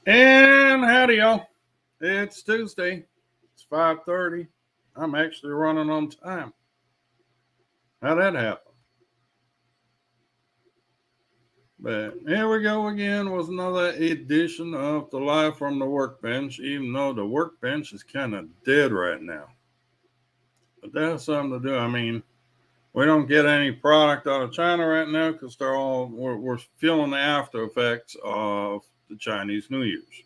And howdy, y'all. It's Tuesday. It's 5:30. I'm actually running on time. How'd that happen? But here we go again with another edition of the Live from the Workbench, even though the Workbench is kind of dead right now. But that has something to do. I mean, we don't get any product out of China right now because we're feeling the after effects of the Chinese New Year's,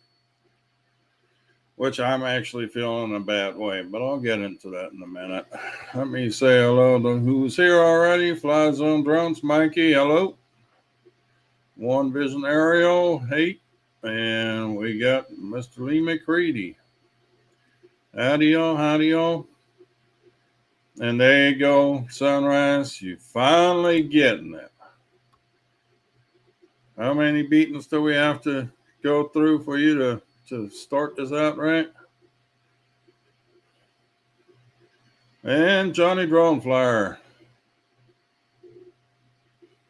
which I'm actually feeling in a bad way, but I'll get into that in a minute. Let me say hello to who's here already. Fly Zone Drones, Mikey, hello. One Vision Aerial, hey. And we got Mr. Lee McCready. Howdy y'all. And there you go, Sunrise. You finally getting it. How many beatings do we have to go through for you to start this out right? And Johnny Drone Flyer.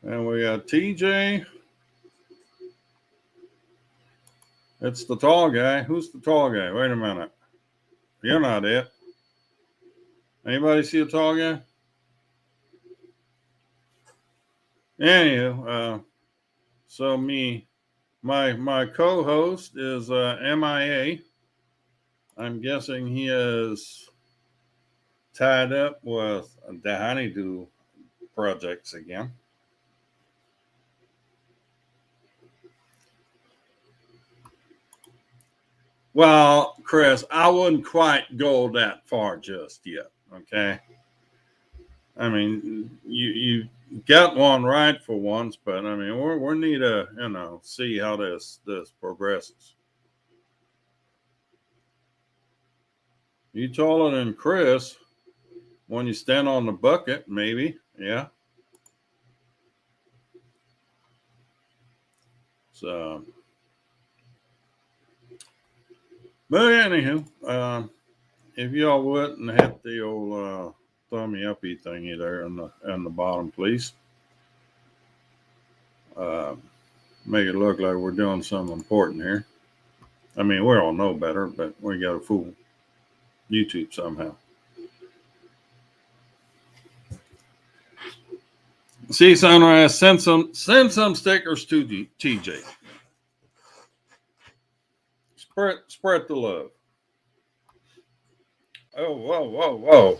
And we got TJ. It's the tall guy. Who's the tall guy? Wait a minute. You're not it. Anybody see a tall guy? Anywho, so my co-host is MIA. I'm guessing he is tied up with the Honeydew projects again. Well, Chris, I wouldn't quite go that far just yet. Okay. I mean, you got one right for once, but I mean, we need to see how this progresses. You taller than Chris when you stand on the bucket, maybe, yeah. So, but anywho, if y'all wouldn't hit the old thummy uppy thingy there in the bottom, please. Make it look like we're doing something important here. I mean, we all know better, but we got to fool YouTube somehow. See, Sunrise, send some stickers to TJ. Spread the love. Oh, whoa.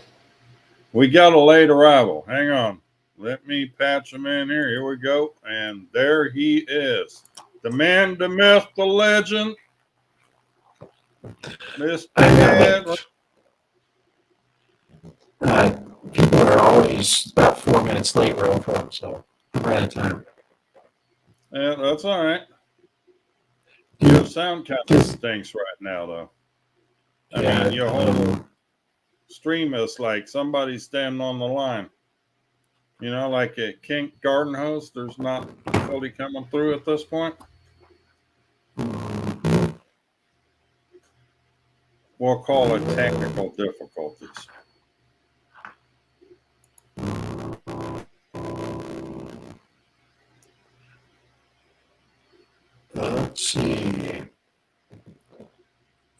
We got a late arrival. Hang on. Let me patch him in here. Here we go. And there he is. The man, the myth, the legend. Mr. Ed. People are always about 4 minutes late where I'm from, so I'm right on time. Yeah, that's all right. Your sound kind of stinks right now, though. I mean, your whole stream is like somebody standing on the line. You know, like a kink garden hose. There's not fully coming through at this point. We'll call it technical difficulties. Let's see.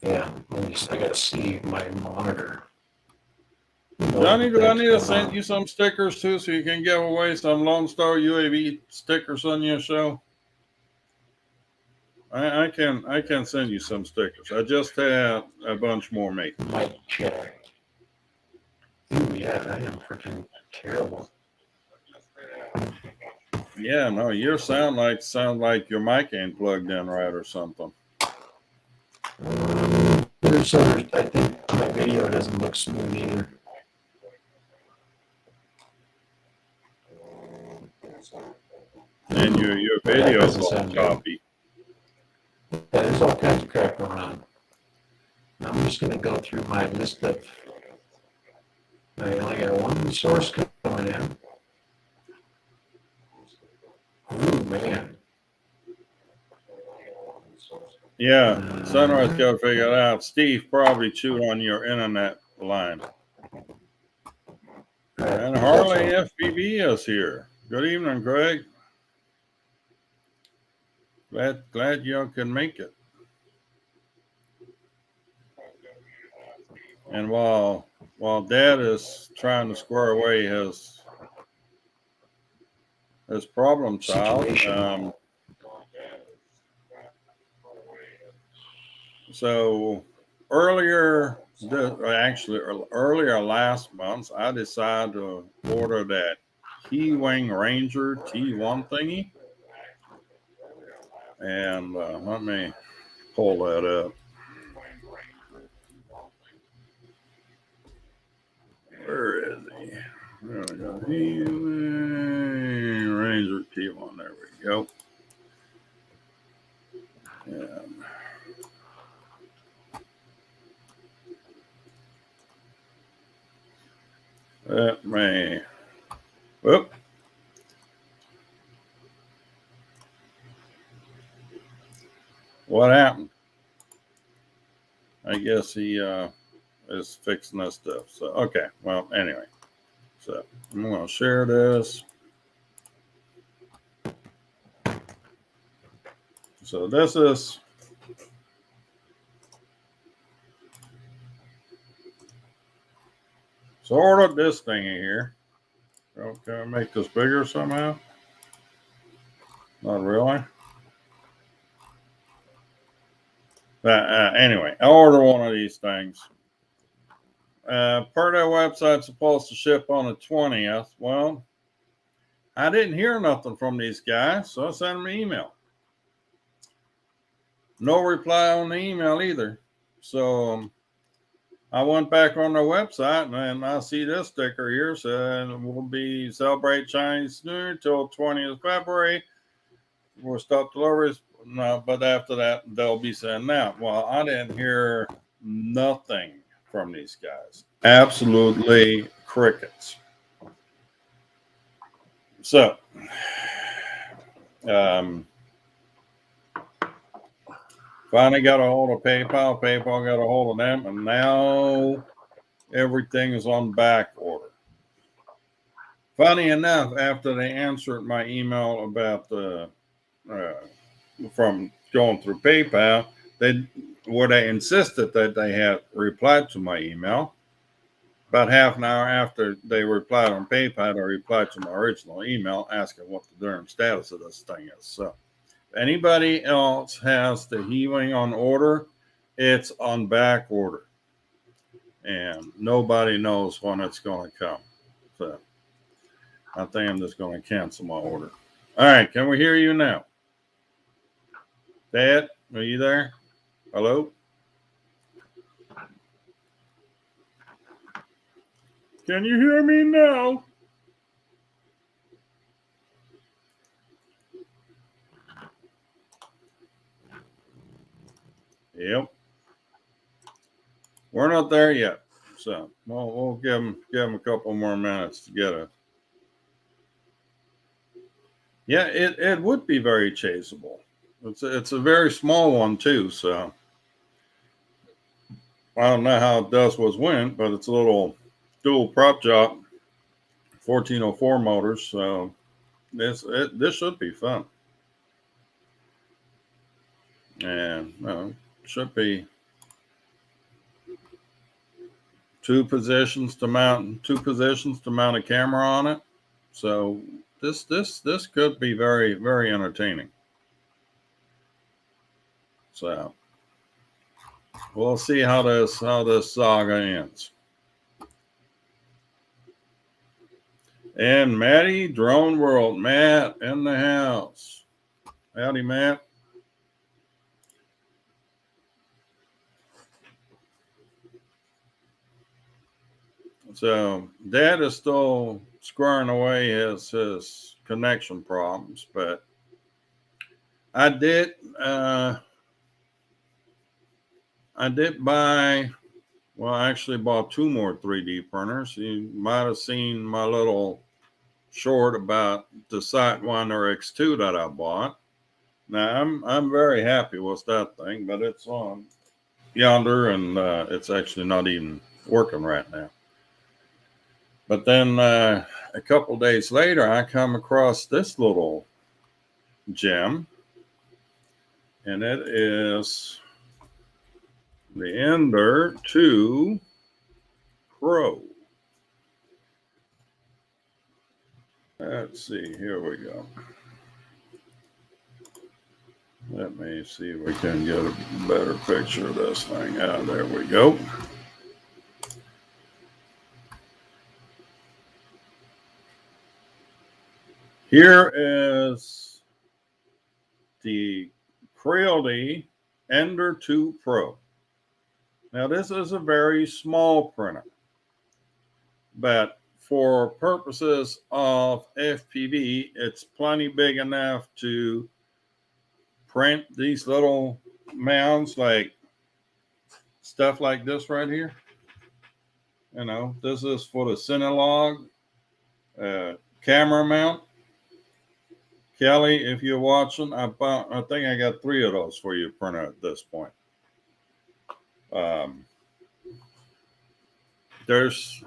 Yeah, I gotta see my monitor. Johnny, do I need to send you some stickers too, so you can give away some Lone Star UAV stickers on your show? I can send you some stickers. I just had a bunch more made. Mic check. Ooh, yeah, I am freaking terrible. Yeah, no, your sound like your mic ain't plugged in right or something. There's other, I think my video doesn't look smooth either. And your video's all choppy. Yeah, there's all kinds of crap going on. I'm just going to go through my list of. I only got one source coming in. Ooh, man. Yeah, Sunrise got to figure it out. Steve probably chewed on your internet line. And Harley FBB is here. Good evening, Greg. Glad y'all can make it. And while Dad is trying to square away his problem child, Situation. so earlier, earlier last month, I decided to order that Key-Wing Ranger T1 thingy, and let me pull that up. Where is he? There we go. Key-Wing Ranger T1. There we go. And let me. Whoop. What happened? I guess he is fixing this stuff. So, okay. Well, anyway. So, I'm going to share this. So, this is. So, ordered this thingy here. Oh, can I make this bigger somehow? Not really. Anyway, I ordered one of these things. Per their website, supposed to ship on the 20th. Well, I didn't hear nothing from these guys, so I sent them an email. No reply on the email either. So I went back on their website and I see this sticker here saying we'll be celebrate Chinese New Year till 20th February. We'll stop deliveries. No, but after that, they'll be sending out. Well, I didn't hear nothing from these guys. Absolutely crickets. So, finally got a hold of PayPal. PayPal got a hold of them, and now everything is on back order. Funny enough, after they answered my email about the from going through PayPal, they insisted that they had replied to my email. About half an hour after they replied on PayPal, they replied to my original email asking what the darn status of this thing is. So, if anybody else has the healing on order, it's on back order, and nobody knows when it's going to come. So, I think I'm just going to cancel my order. All right, can we hear you now? Dad, are you there? Hello? Can you hear me now? Yep. We're not there yet. So we'll give them a couple more minutes to get it. Yeah, it would be very chaseable. It's a very small one too, so I don't know how it does with wind, but it's a little dual prop job, 1404 motors, so this should be fun. And should be two positions to mount a camera on it. So this could be very, very entertaining. So we'll see how this saga ends. And Matty, Drone World, Matt in the house. Howdy, Matt. So Dad is still squaring away his connection problems, but I did buy. Well, I actually bought two more 3D printers. You might have seen my little short about the SiteWinder X2 that I bought. Now I'm very happy with that thing, but it's on yonder and it's actually not even working right now. But then a couple days later, I come across this little gem, and it is the Ender 2 Pro. Let's see, here we go. Let me see if we can get a better picture of this thing. There we go. Here is the Creality Ender 2 Pro. Now, this is a very small printer, but for purposes of FPV, it's plenty big enough to print these little mounds, like stuff like this right here. You know, this is for the Cinelog camera mount. Kelly, if you're watching, I think I got 3 of those for you printed at this point. There's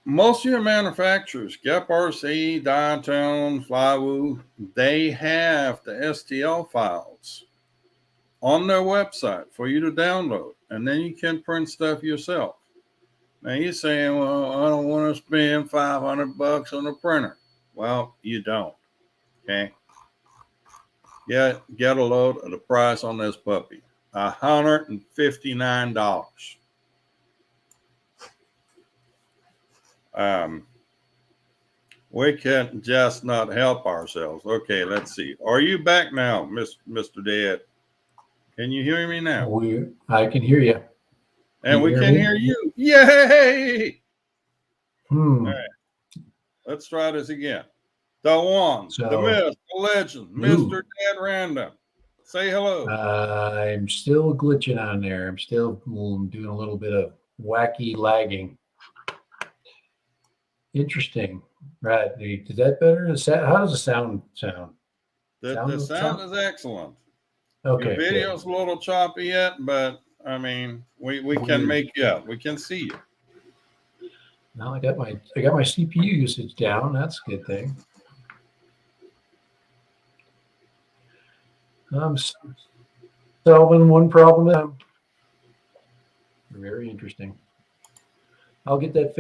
most of your manufacturers, Gap RC, Diatone, Flywoo, they have the STL files on their website for you to download, and then you can print stuff yourself. Now you're saying, well, I don't want to spend $500 on a printer. Well, you don't. Okay. Get a load of the price on this puppy. $159. We can just not help ourselves. Okay, let's see. Are you back now, Mr. Dead? Can you hear me now? I can hear you. And we can hear you. Yay! All right. Let's try this again. The one, the myth, the legend, Mr. Dead Random. Say hello. I'm still glitching on there. I'm still doing a little bit of wacky lagging. Interesting. Right. Is that better? How does the sound sound? The sound is excellent. Okay. Your video's a little choppy yet, but I mean, we can make you out. We can see you. Now I got my CPU usage down. That's a good thing. I'm solving one problem. Very interesting. I will get that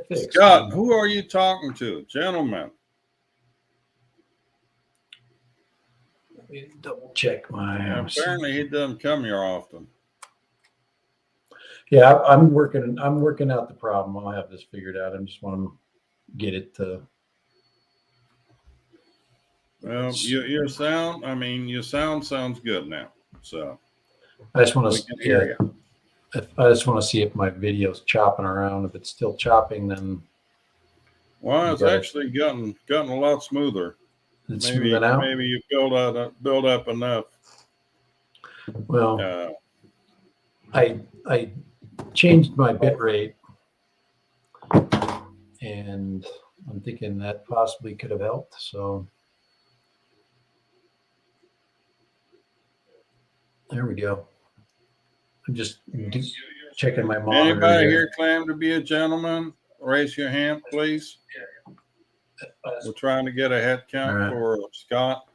fixed. Scott, who are you talking to, gentlemen? Let me double check my. Apparently, he doesn't come here often. Yeah, I'm working out the problem. I'll have this figured out. I just want to get it to. Well, your sound. I mean, your sound sounds good now. So I just want to hear you. I just want to see if my video's chopping around. If it's still chopping, then. Well, it's actually gotten a lot smoother. It's smoothing out. Maybe you build up enough. Well, I changed my bit rate, and I'm thinking that possibly could have helped. So there we go. I'm just checking my monitor. Anybody here claim to be a gentleman? Raise your hand, please. We're trying to get a head count for Scott.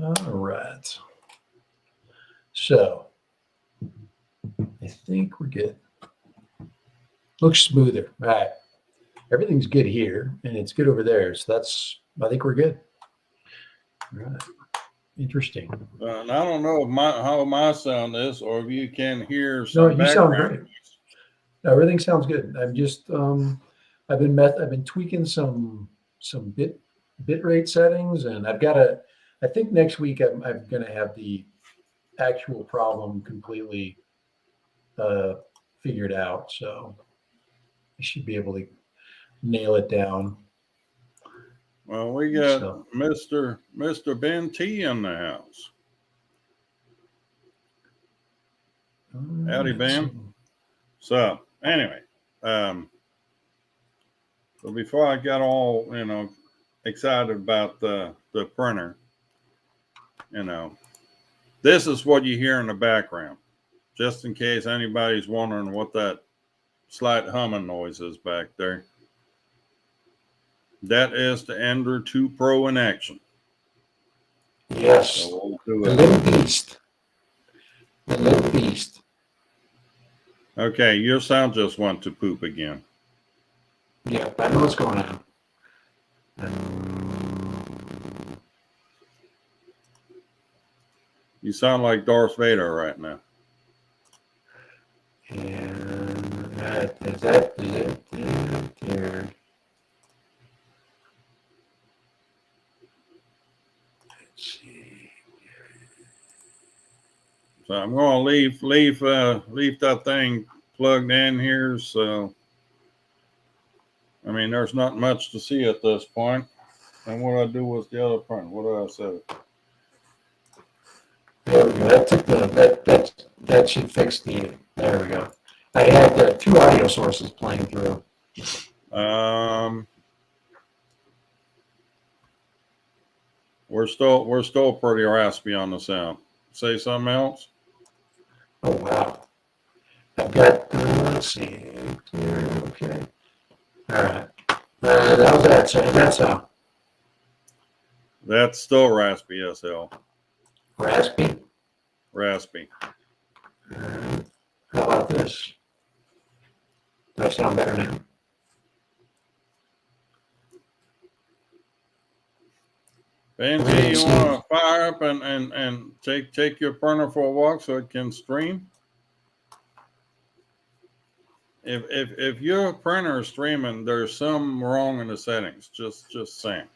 All right. So I think we're good. Looks smoother. All right. Everything's good here, and it's good over there. So I think we're good. All right. Interesting. And I don't know how my sound is, or if you can hear some. No, you sound great. Everything sounds good. I'm just I've been tweaking some bit rate settings, and I think next week I'm going to have the actual problem completely figured out. So I should be able to nail it down. Well, we got Mr. Ben T in the house. Howdy, Ben. So anyway, so before I got all excited about the printer, this is what you hear in the background, just in case anybody's wondering what that slight humming noise is back there. That is the Ender 2 Pro in action. Yes. So do The it. little beast. The little beast. Okay, your sound just went to poop again. Yeah, I know what's going on. You sound like Darth Vader right now. And is that it there? Let's see. So I'm going to leave that thing plugged in here. So, I mean, there's not much to see at this point. And what I do was the other print. What did I say? There we go. That took that should fix the. There we go. I had two audio sources playing through. We're still pretty raspy on the sound. Say something else. Oh wow! I've got. Let's see. Okay. All right. How's that? So that sound That's still raspy as hell. raspy. Raspy. How about this? Does that sound better now? Benji, you want to fire up and take your printer for a walk so it can stream? If your printer is streaming, there's some wrong in the settings. Just saying.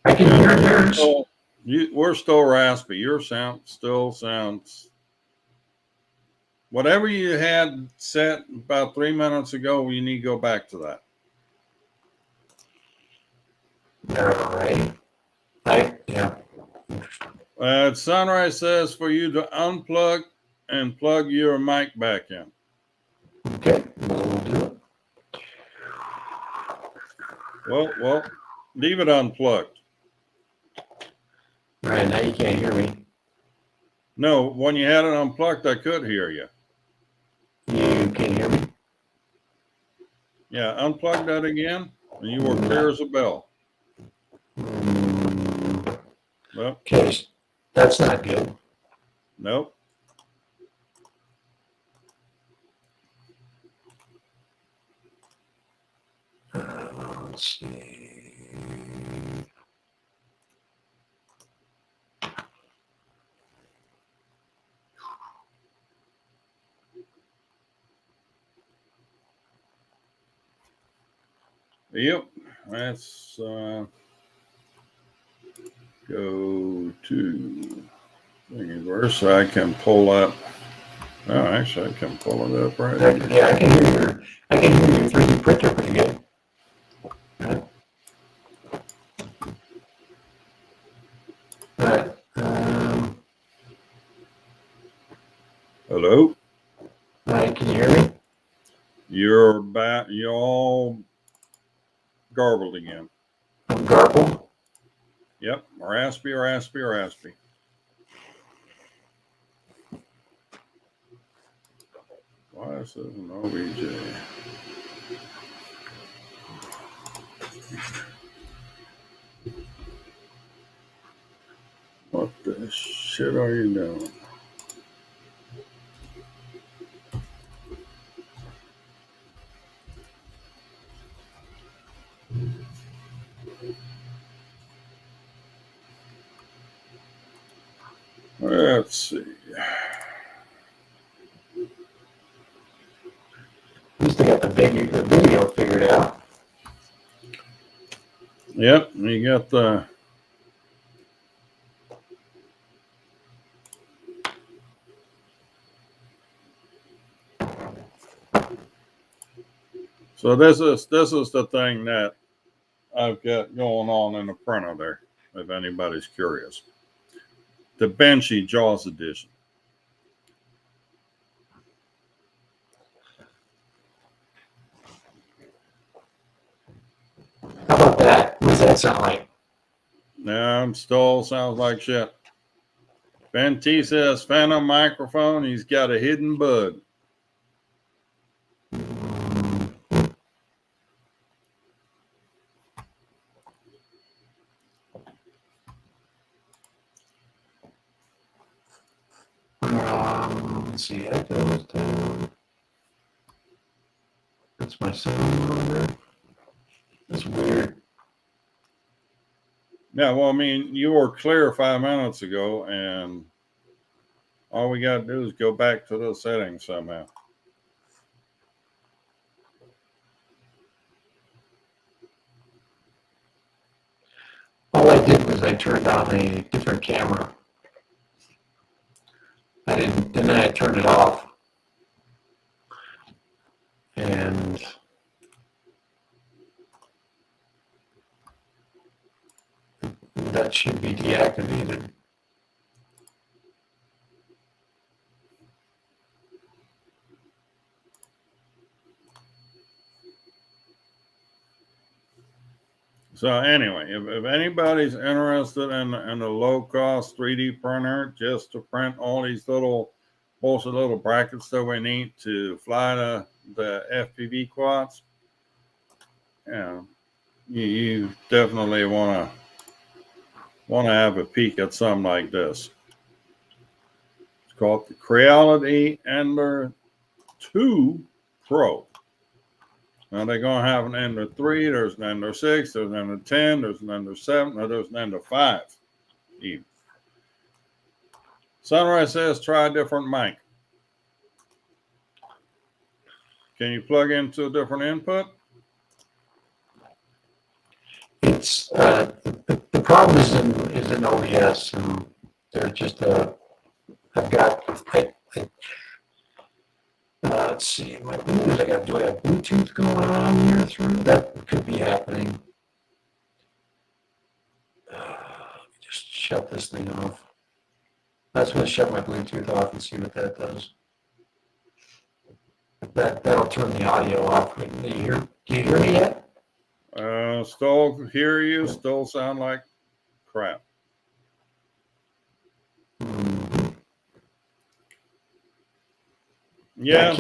I can hear yours. We're still raspy. Your sound still sounds. Whatever you had set about 3 minutes ago, you need to go back to that. All right. Yeah. Sunrise says for you to unplug and plug your mic back in. Okay. We'll do it. Well, leave it unplugged. All right. Now you can't hear me. No, when you had it unplugged, I could hear you. You can't hear me? Yeah, unplug that again, and you were clear as a bell. Well, okay, that's not good. nope. Let's see. Yep, let's go to Thingiverse so I can pull up. Oh, actually, I can pull it up right here. Yeah, I can hear your 3D printer pretty good. All right. Hello? All right, can you hear me? You're back. You're all garbled again. I'm garbled. Yep, raspy. Why is this an OBJ? What the shit are you doing? Let's see. At least I got the video figured out. Yep, you got the. So this is the thing that I've got going on in the printer there, if anybody's curious. The Benchy Jaws edition. How about that? What does that sound like? Still sounds like shit. Ben T says phantom microphone. He's got a hidden bug. Let's see, echoes down. That's my sound monitor. That's weird. Yeah, well, I mean, you were clear 5 minutes ago, and all we got to do is go back to the settings somehow. All I did was I turned on a different camera. And then I turned it off. And that should be deactivated. So anyway, if anybody's interested in a low-cost 3D printer just to print all these little bullshit little brackets that we need to fly the FPV quads, yeah, you definitely want to have a peek at something like this. It's called the Creality Ender 2 Pro. Now they're going to have an Ender 3, there's an Ender 6, there's an Ender 10, there's an Ender 7, or there's an Ender 5 even. Sunrise says try a different mic. Can you plug into a different input? It's the problem is in OBS, and they're just I've got let's see, my Bluetooth. Do I have Bluetooth going on here through? That could be happening. Just shut this thing off. That's going to shut my Bluetooth off and see what that does. That'll turn the audio off. Do you hear me yet? Still hear you, still sound like crap. Mm-hmm. Yeah.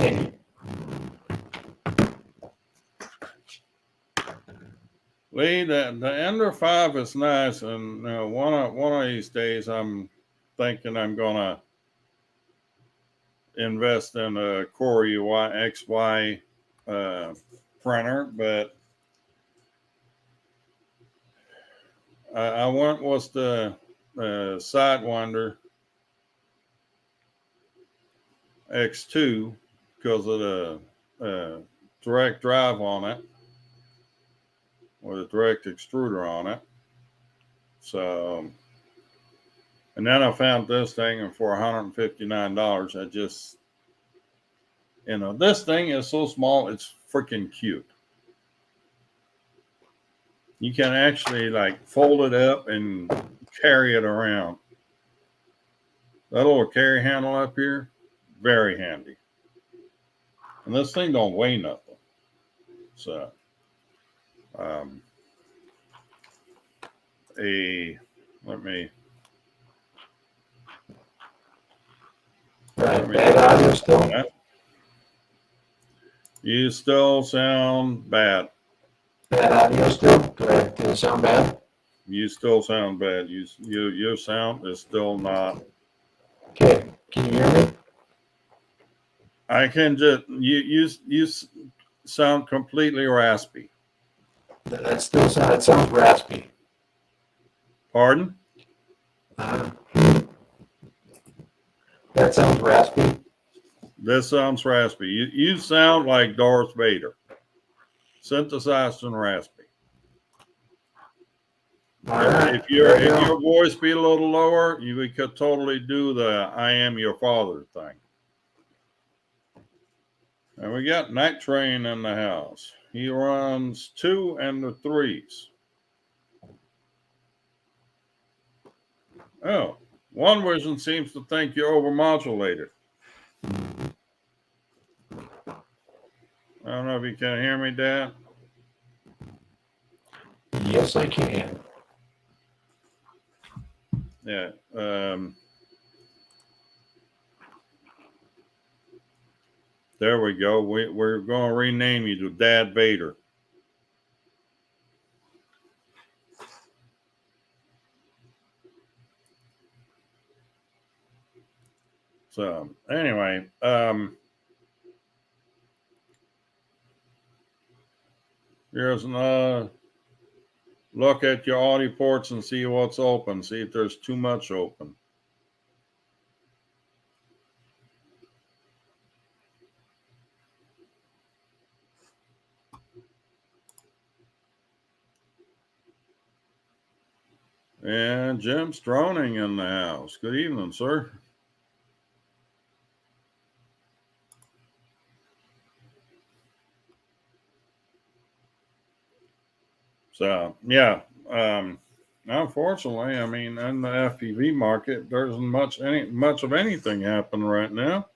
Lee, the Ender 5 is nice, and one of these days I'm thinking I'm gonna invest in a Core UI XY printer, but I went with the Sidewinder X2 because of the direct drive on it with a direct extruder on it. So, and then I found this thing, and for $159, I just, this thing is so small, it's freaking cute. You can actually like fold it up and carry it around. That little carry handle up here, very handy. And this thing don't weigh nothing. So, let me. Bad audio still? You still sound bad. Bad audio still? Do it sound bad? You still sound bad. Your sound is still not. Okay, can you hear me? I can just you sound completely raspy. That still sounds. It sounds raspy. Pardon? That sounds raspy. This sounds raspy. You sound like Darth Vader, synthesized and raspy. If your voice be a little lower, you could totally do the "I am your father" thing. And we got Night Train in the house. He runs 2 and the 3s. Oh, One Vision seems to think you're overmodulated. I don't know if you can hear me, Dad. Yes, I can. Yeah. There we go. We're going to rename you to Dad Vader. So anyway, here's another look at your audio ports and see what's open. See if there's too much open. And Jim's droning in the house. Good evening, sir. So yeah, unfortunately, I mean, in the FPV market, there isn't much of anything happening right now.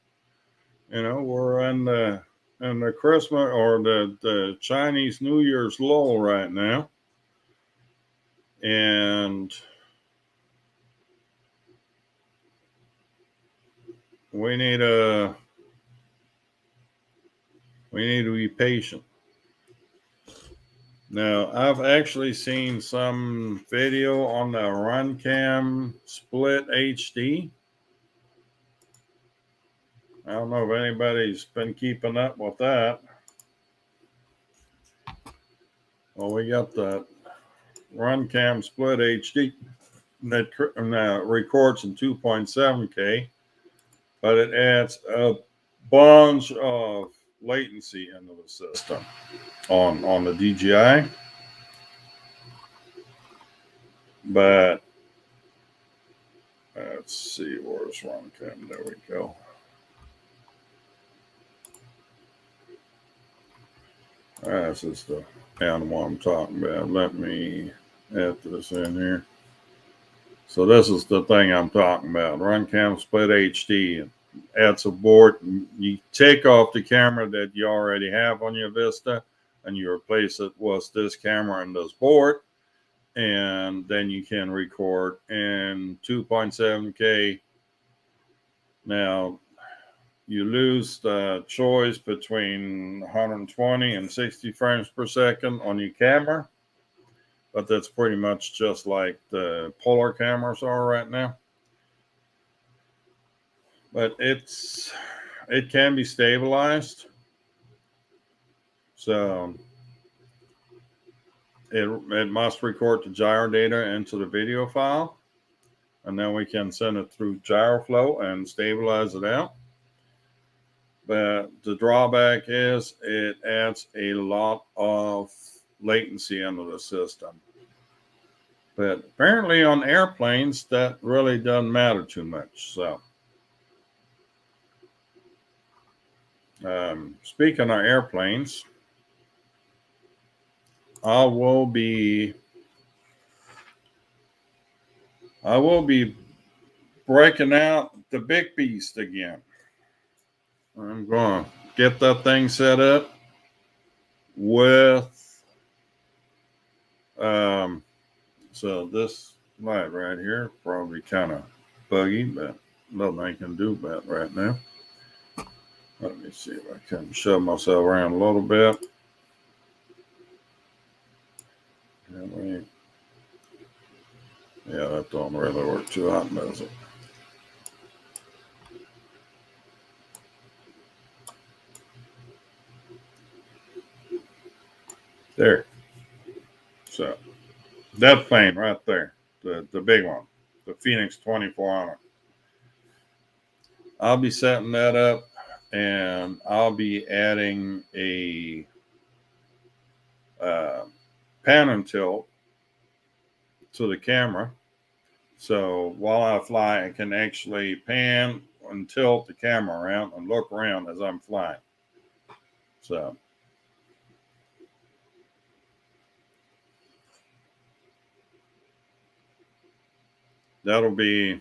You know, we're in the Christmas or the Chinese New Year's lull right now, and we need a we need to be patient. Now, I've actually seen some video on the RunCam Split HD. I don't know if anybody's been keeping up with that. Well, we got the RunCam Split HD that records in 2.7K, but it adds a bunch of latency into the system on the DJI. But let's see, where's RunCam? There we go. This is the animal I'm talking about. Let me add this in here. So this is the thing I'm talking about. RunCam Split HD. Adds a board. You take off the camera that you already have on your Vista and you replace it with this camera and this board. And then you can record in 2.7K. Now, you lose the choice between 120 and 60 frames per second on your camera, but that's pretty much just like the polar cameras are right now. But it can be stabilized, so it must record the gyro data into the video file, and then we can send it through GyroFlow and stabilize it out. But the drawback is it adds a lot of latency into the system. But apparently on airplanes, that really doesn't matter too much. So, speaking of airplanes, I will be breaking out the big beast again. I'm going to get that thing set up with so this light right here probably kind of buggy, but nothing I can do about it right now. Let me see if I can shove myself around a little bit. Yeah, that don't really work too hot, does it? There. So that plane right there, the big one, the Phoenix 2400. I'll be setting that up, and I'll be adding a pan and tilt to the camera. So while I fly, I can actually pan and tilt the camera around and look around as I'm flying. So that'll be,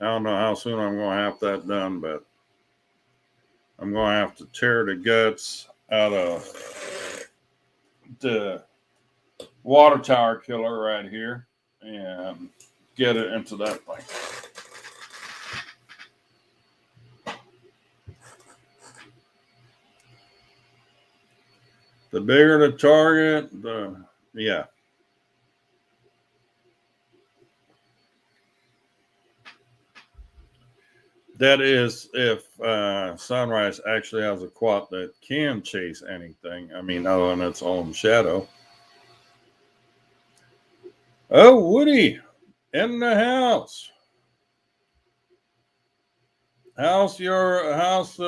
I don't know how soon I'm going to have that done, but I'm going to have to tear the guts out of the water tower killer right here and get it into that thing. The bigger the target, yeah. That is, if Sunrise actually has a quad that can chase anything. I mean, other than its own shadow. Oh, Woody, in the house. How's the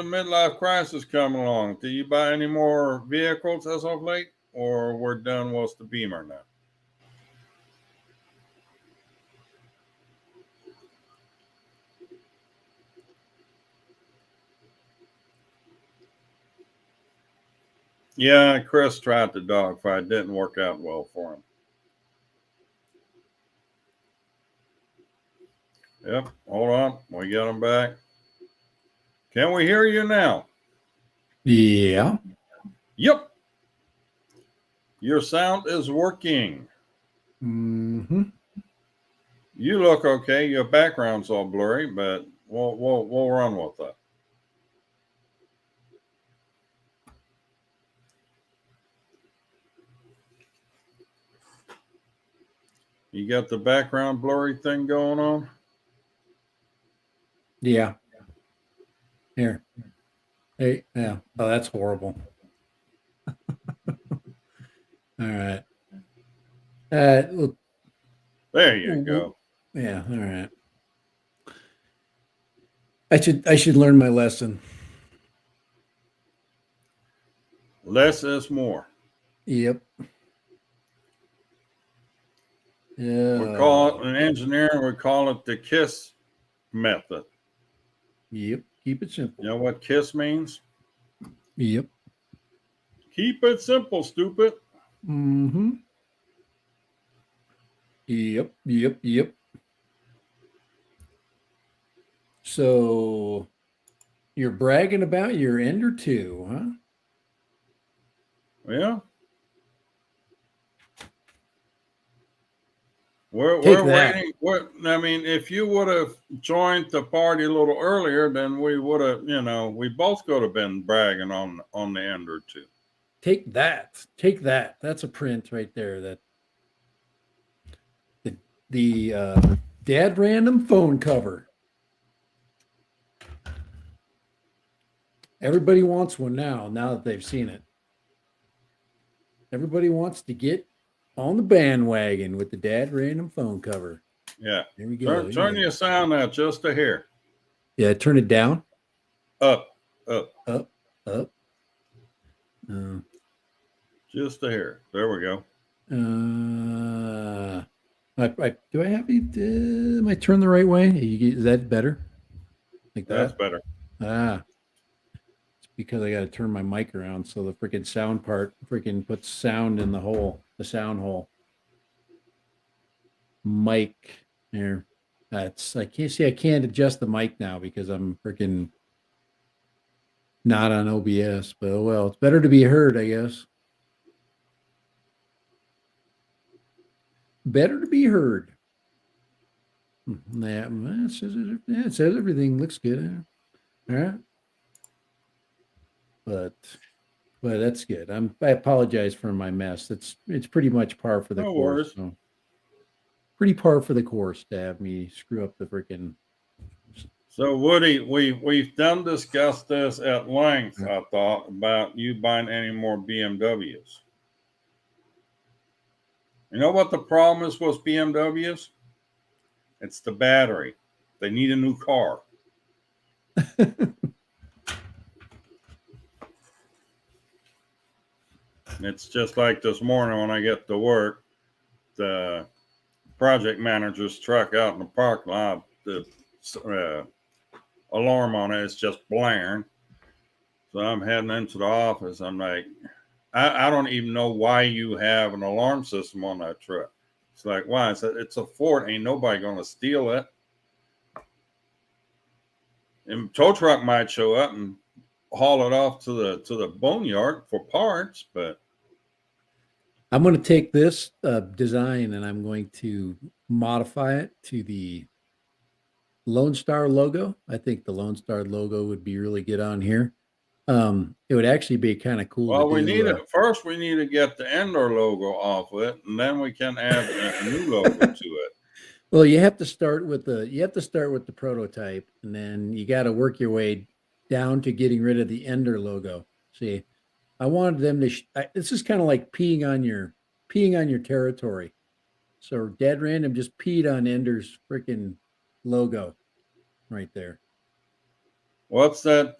midlife crisis coming along? Do you buy any more vehicles as of late, or we're done with the Beamer now? Yeah, Chris tried the dogfight. Didn't work out well for him. Yep. Hold on. We got him back. Can we hear you now? Yeah. Yep. Your sound is working. Mm-hmm. You look okay. Your background's all blurry, but we'll run with that. You got the background blurry thing going on? Yeah. Here. Hey. Yeah. Oh, that's horrible. All right. Look. There you go. Yeah. All right. I should learn my lesson. Less is more. Yep. We Yeah. call it in engineering. We call it the KISS method. Yep. Keep it simple. You know what KISS means? Yep. Keep it simple, stupid. Mm-hmm. Yep. Yep. Yep. So you're bragging about your Ender 2, huh? Yeah. We're Take that. waiting. I mean, if you would have joined the party a little earlier, then we would have, we both could have been bragging on the Ender too. Take that. Take that. That's a print right there. That the dad random phone cover. Everybody wants one now. Now that they've seen it, everybody wants to get on the bandwagon with the dad random phone cover. Yeah. There we go. Turn your sound out just to hear. Yeah, turn it down. Up. Up. Just to hear. There we go. Do I have it? Am I turned the right way? Is that better? Like That's that? better. It's because I got to turn my mic around so the freaking sound part freaking puts sound in the sound hole. Mic there. I can't adjust the mic now because I'm freaking not on OBS, but oh well, it's better to be heard, I guess. Better to be heard. Yeah, it says everything looks good. All right. But that's good. I apologize for my mess. It's pretty much par for the No course. worries. So pretty par for the course to have me screw up the freaking. So Woody, we've done discussed this at length. I thought about you buying any more BMWs. You know what the problem is with BMWs? It's the battery. They need a new car. It's just like this morning when I get to work, the project manager's truck out in the parking lot, the alarm on it is just blaring. So I'm heading into the office. I'm like, I don't even know why you have an alarm system on that truck. It's like, why? I said, it's a Ford. Ain't nobody going to steal it. And tow truck might show up and haul it off to the boneyard for parts, but I'm going to take this design and I'm going to modify it to the Lone Star logo. I think the Lone Star logo would be really good on here. It would actually be kind of cool well, to we do. need it first. We need to get the Endor logo off it, and then we can add a new logo to it. Well, you have to start with the prototype, and then you got to work your way down to getting rid of the Ender logo. See, I wanted them to. This is kind of like peeing on your territory. So dead random just peed on Ender's freaking logo right there. What's that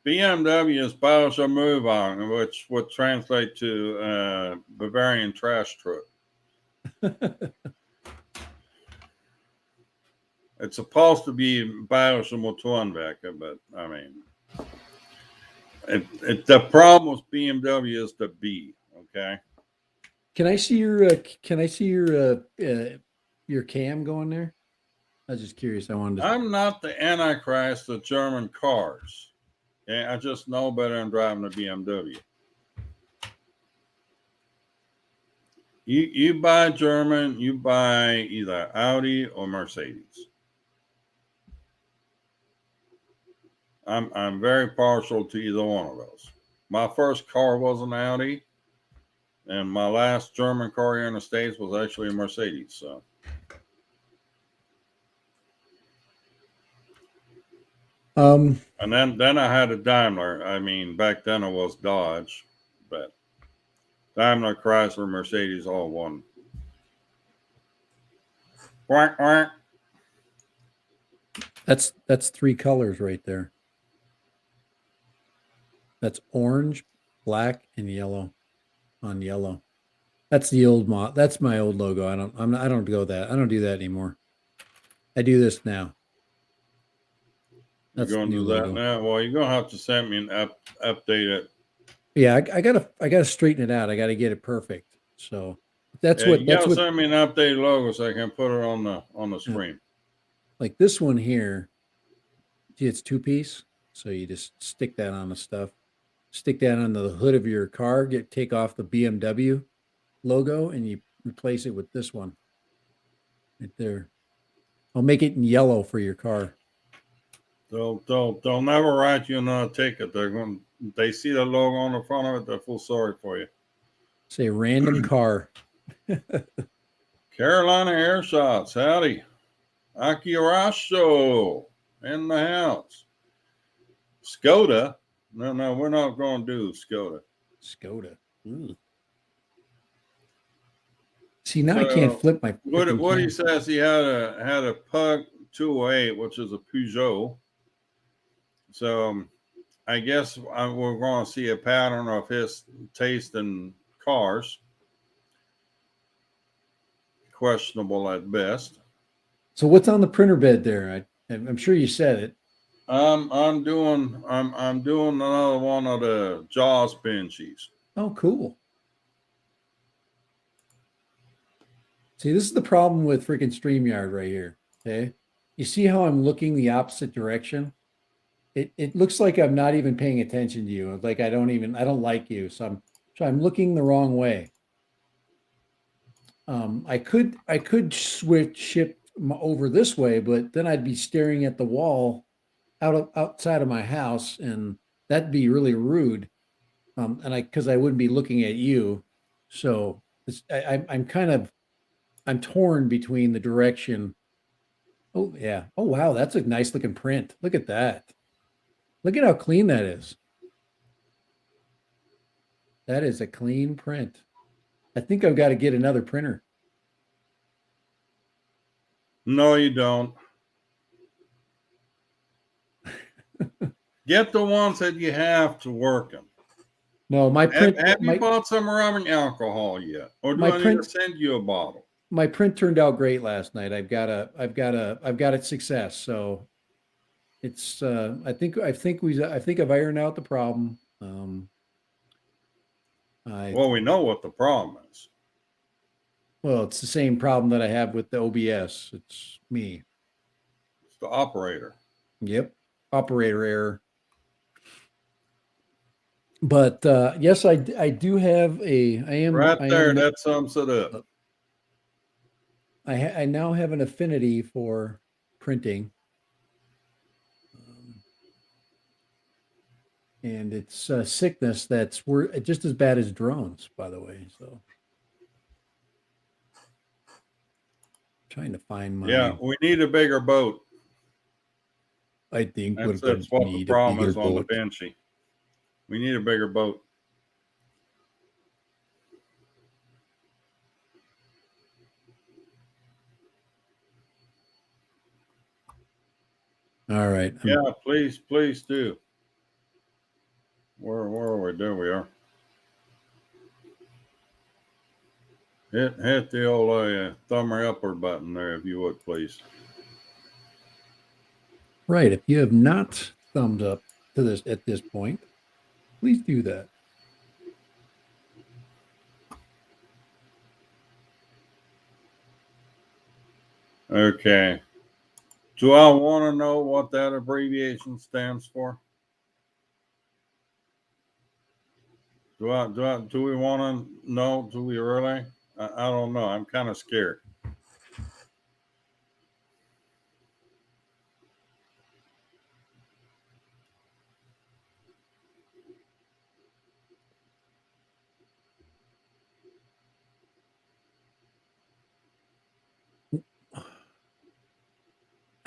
BMW's Bowser Move On, which would translate to Bavarian trash truck. It's supposed to be Bowser Motorenwerke, but I mean, the problem with BMW is the B. Okay, Can I see your cam going there? I was just curious. I wanted to I'm not the antichrist of German cars. Okay, I just know better than driving a BMW. You buy German, you buy either Audi or Mercedes. I'm very partial to either one of those. My first car was an Audi, and my last German car here in the States was actually a Mercedes. So, um and then I had a Daimler. I mean, back then it was Dodge, but Daimler, Chrysler, Mercedes, all one. Quack quack. that's three colors right there. That's orange, black, and yellow on yellow. That's the old mod. That's my old logo. I don't go that. I don't do that anymore. I do this now. You're That's the going to new do that logo. now? Well, you're going to have to send me an update it. Yeah, I gotta straighten it out. I gotta get it perfect. So that's Yeah, what you got that's to what send me an updated logo so I can put it on the uh, screen. like this one here. See, it's two piece. So you just stick that on the stuff. Stick that on the hood of your car. Take off the BMW logo and you replace it with this one right there. I'll make it in yellow for your car. They'll never write you another ticket. They see the logo on the front of it. They're full sorry for you. Say random car. Carolina Air Shots, howdy. Akiracho in the house. Skoda. No, we're not going to do Skoda. Skoda. Ooh. See, now I can't So flip my freaking what he cam. says, he had a Pug 208, which is a Peugeot. So I guess we're going to see a pattern of his taste in cars. Questionable at best. So what's on the printer bed there? I'm sure you said it. I'm doing another one of the Jaws benchies. Oh, cool. See, this is the problem with freaking StreamYard right here. Okay. You see how I'm looking the opposite direction? It looks like I'm not even paying attention to you. Like I don't like you. So I'm looking the wrong way. I could switch ship over this way, but then I'd be staring at the wall outside of my house, and that'd be really rude. And because I wouldn't be looking at you, so I'm torn between the direction. Oh yeah. Oh wow, that's a nice looking print. Look at that. Look at how clean that is. That is a clean print. I think I've got to get another printer. No, you don't. Get the ones that you have to work them. No, my print Have you my bought some rubbing alcohol yet, or do my I need to print send you a bottle? my print turned out great last night. I've got a success. So it's I think I've ironed out the problem. I Well, we know what the problem is. Well, it's the same problem that I have with the OBS. It's me. It's the operator. Yep. Operator error. But yes, I do have a Right I there, am that sums it up. I now have an affinity for printing. Um, and it's a sickness that's just as bad as drones, by the way. So trying to find my. Yeah, we need a bigger boat. I think we're That's going to what the need a problem bigger is on the boat. Benchy. We need a bigger boat. All right. Yeah, please do. Where are we? There we are. Hit the old thumb or upward button there, if you would, please. Right. If you have not thumbs up to this at this point, please do that. Okay. Do I want to know what that abbreviation stands for? Do we want to know? Do we really? I don't know. I'm kind of scared.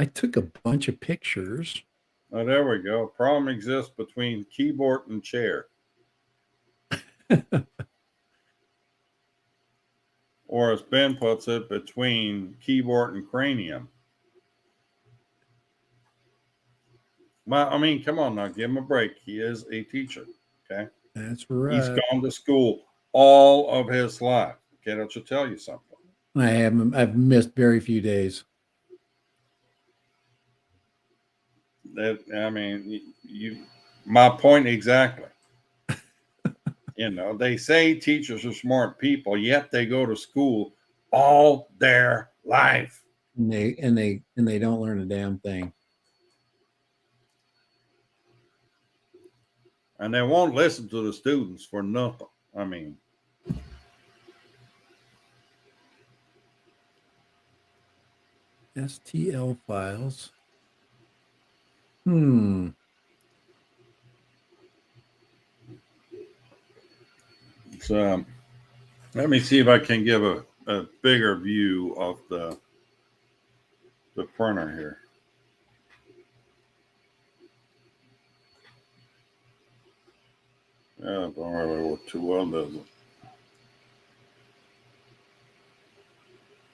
I took a bunch of pictures. Oh, there we go. Problem exists between keyboard and chair. Or as Ben puts it, between keyboard and cranium. Well, I mean, come on now, give him a break. He is a teacher. Okay. That's right. He's gone to school all of his life. Okay, that should tell you something. I've missed very few days. That, I mean, my point exactly. You know, they say teachers are smart people, yet they go to school all their life. And they don't learn a damn thing. And they won't listen to the students for nothing. I mean, STL files. So let me see if I can give a bigger view of the printer here. Yeah, don't really work too well, does it?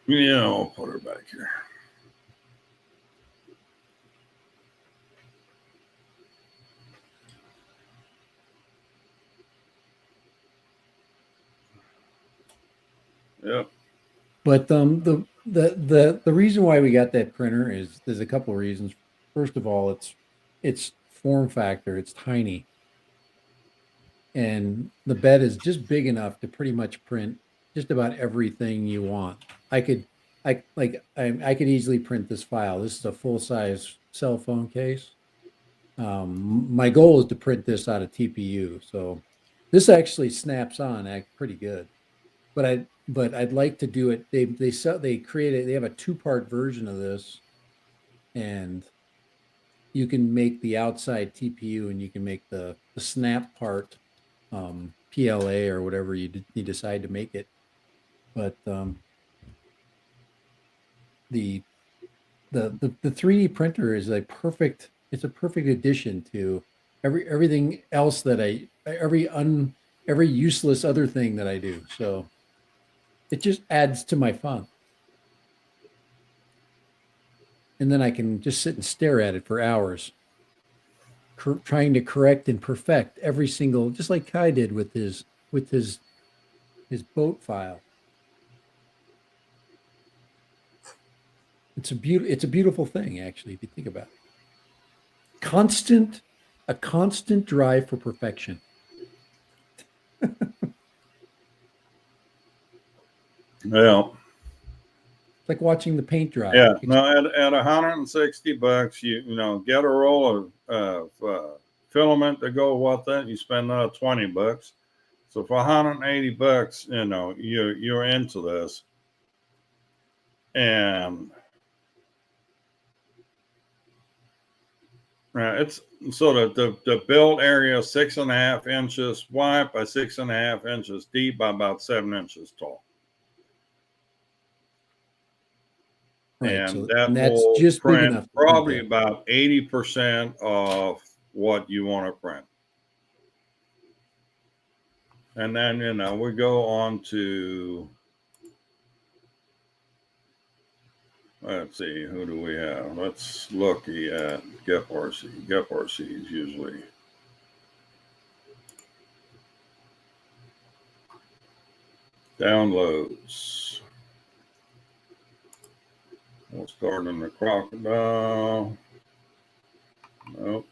Yeah, I'll put her back here. Yep. But the reason why we got that printer is there's a couple of reasons. First of all, it's form factor. It's tiny, and the bed is just big enough to pretty much print just about everything you want. I could I could easily print this file. This is a full size cell phone case. My goal is to print this out of TPU, so this actually snaps on act pretty good. But I'd like to do it. They created they have a 2-part version of this, and you can make the outside TPU and you can make the snap part PLA or whatever you decide to make it. But the 3D printer is it's a perfect addition to everything else that every useless other thing that I do. So it just adds to my fun. And then I can just sit and stare at it for hours, trying to correct and perfect every single, just like Kai did with his boat file. It's a beautiful thing, actually, if you think about it. A constant drive for perfection. Well, It's like watching the paint dry. yeah. No, at $160, you know, get a roll of filament to go with it. You spend another $20. So for $180, you know, you're into this, and it's sort of the build area 6.5 inches wide by 6.5 inches deep by about 7 inches tall. Right. and So, that and that's will just big print enough to print probably that. about 80% of what you want to print. And then, we go on to, let's see, who do we have? Let's look at GetRC. GetRC is usually downloads. We'll start in the crocodile. Nope.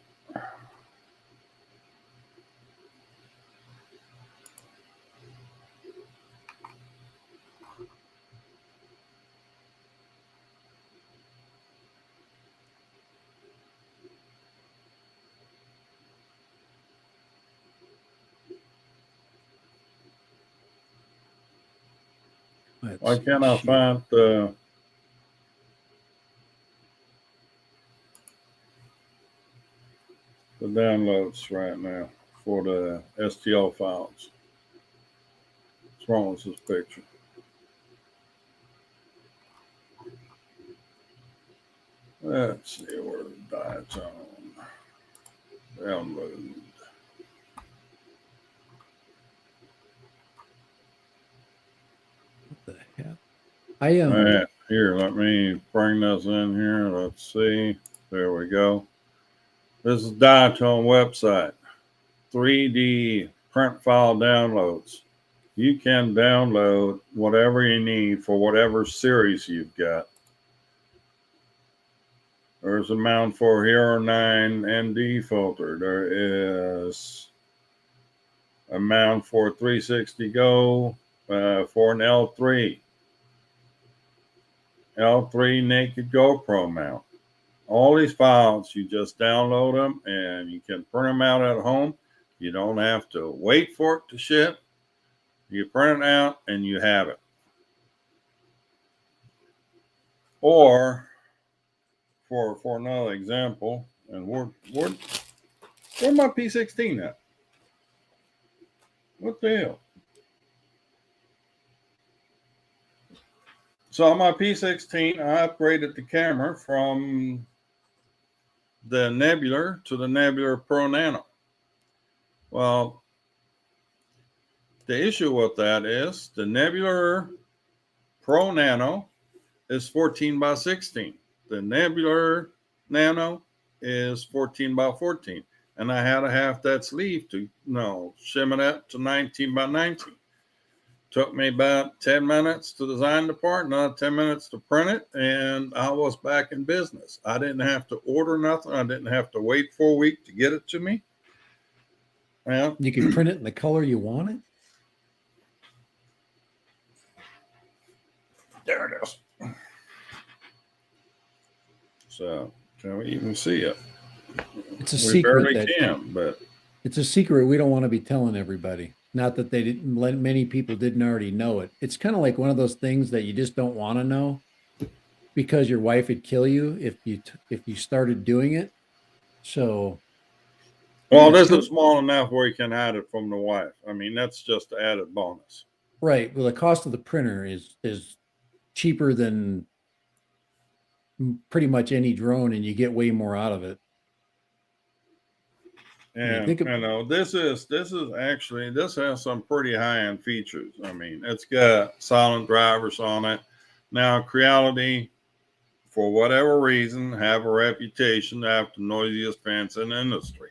Why can't I find the downloads right now for the STL files? What's wrong with this picture? Let's see where the diatone download. What the hell? I Here, let me bring this in here. Let's see. There we go. This is Diatone website. 3D print file downloads. You can download whatever you need for whatever series you've got. There's a mount for Hero 9 ND filter. There is a mount for 360 Go for an L3 naked GoPro mount. All these files, you just download them and you can print them out at home. You don't have to wait for it to ship. You print it out and you have it. Or for another example, and where my P16 at? What the hell? So on my P16, I upgraded the camera from the Nebular to the Nebular Pro Nano. Well, the issue with that is the Nebular Pro Nano is 14 by 16. The Nebular Nano is 14 by 14. And I had to have that sleeve to shim it up to 19 by 19. Took me about 10 minutes to design the part, another 10 minutes to print it, and I was back in business. I didn't have to order nothing. I didn't have to wait for a week to get it to me. Well, you can print it in the color you want it. There it is. So, can we even see it? It's a We secret barely can, but it's a secret we don't want to be telling everybody. Not that they didn't, many people didn't already know it. It's kind of like one of those things that you just don't want to know because your wife would kill you if you started doing it. So, well, this is small enough where you can hide it from the wife. I mean, that's just the added bonus. Right. Well, the cost of the printer is cheaper than pretty much any drone, and you get way more out of it. And this has some pretty high end features. I mean, it's got silent drivers on it. Now, Creality, for whatever reason, have a reputation to have the noisiest fans in the industry.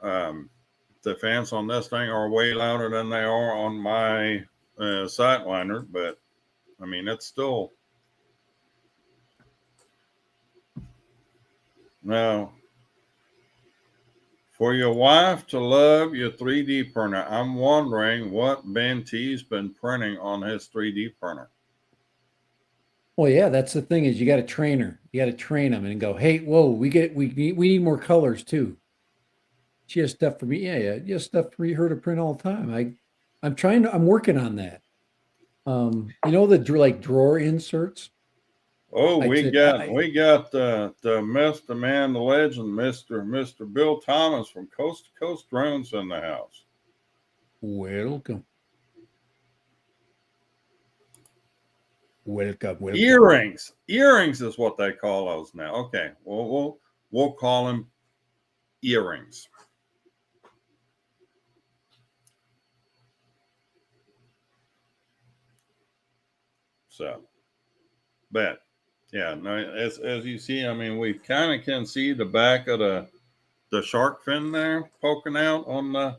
The fans on this thing are way louder than they are on my Sightliner, but I mean, it's still. Now, for your wife to love your 3D printer, I'm wondering what Ben T's been printing on his 3D printer. Well, yeah, that's the thing is you got to train her. You got to train them and go, hey, whoa, we need more colors too. She has stuff for me. Yeah, you have stuff for her to print all the time. I'm working on that. The like drawer inserts. Oh, we got the myth, the man, the legend, Mr. Bill Thomas from Coast to Coast Drones in the house. Welcome. Welcome. Earrings. Earrings is what they call those now. Okay. Well, we'll call them earrings. So, but yeah, no, as you see, I mean, we kind of can see the back of the shark fin there poking out on the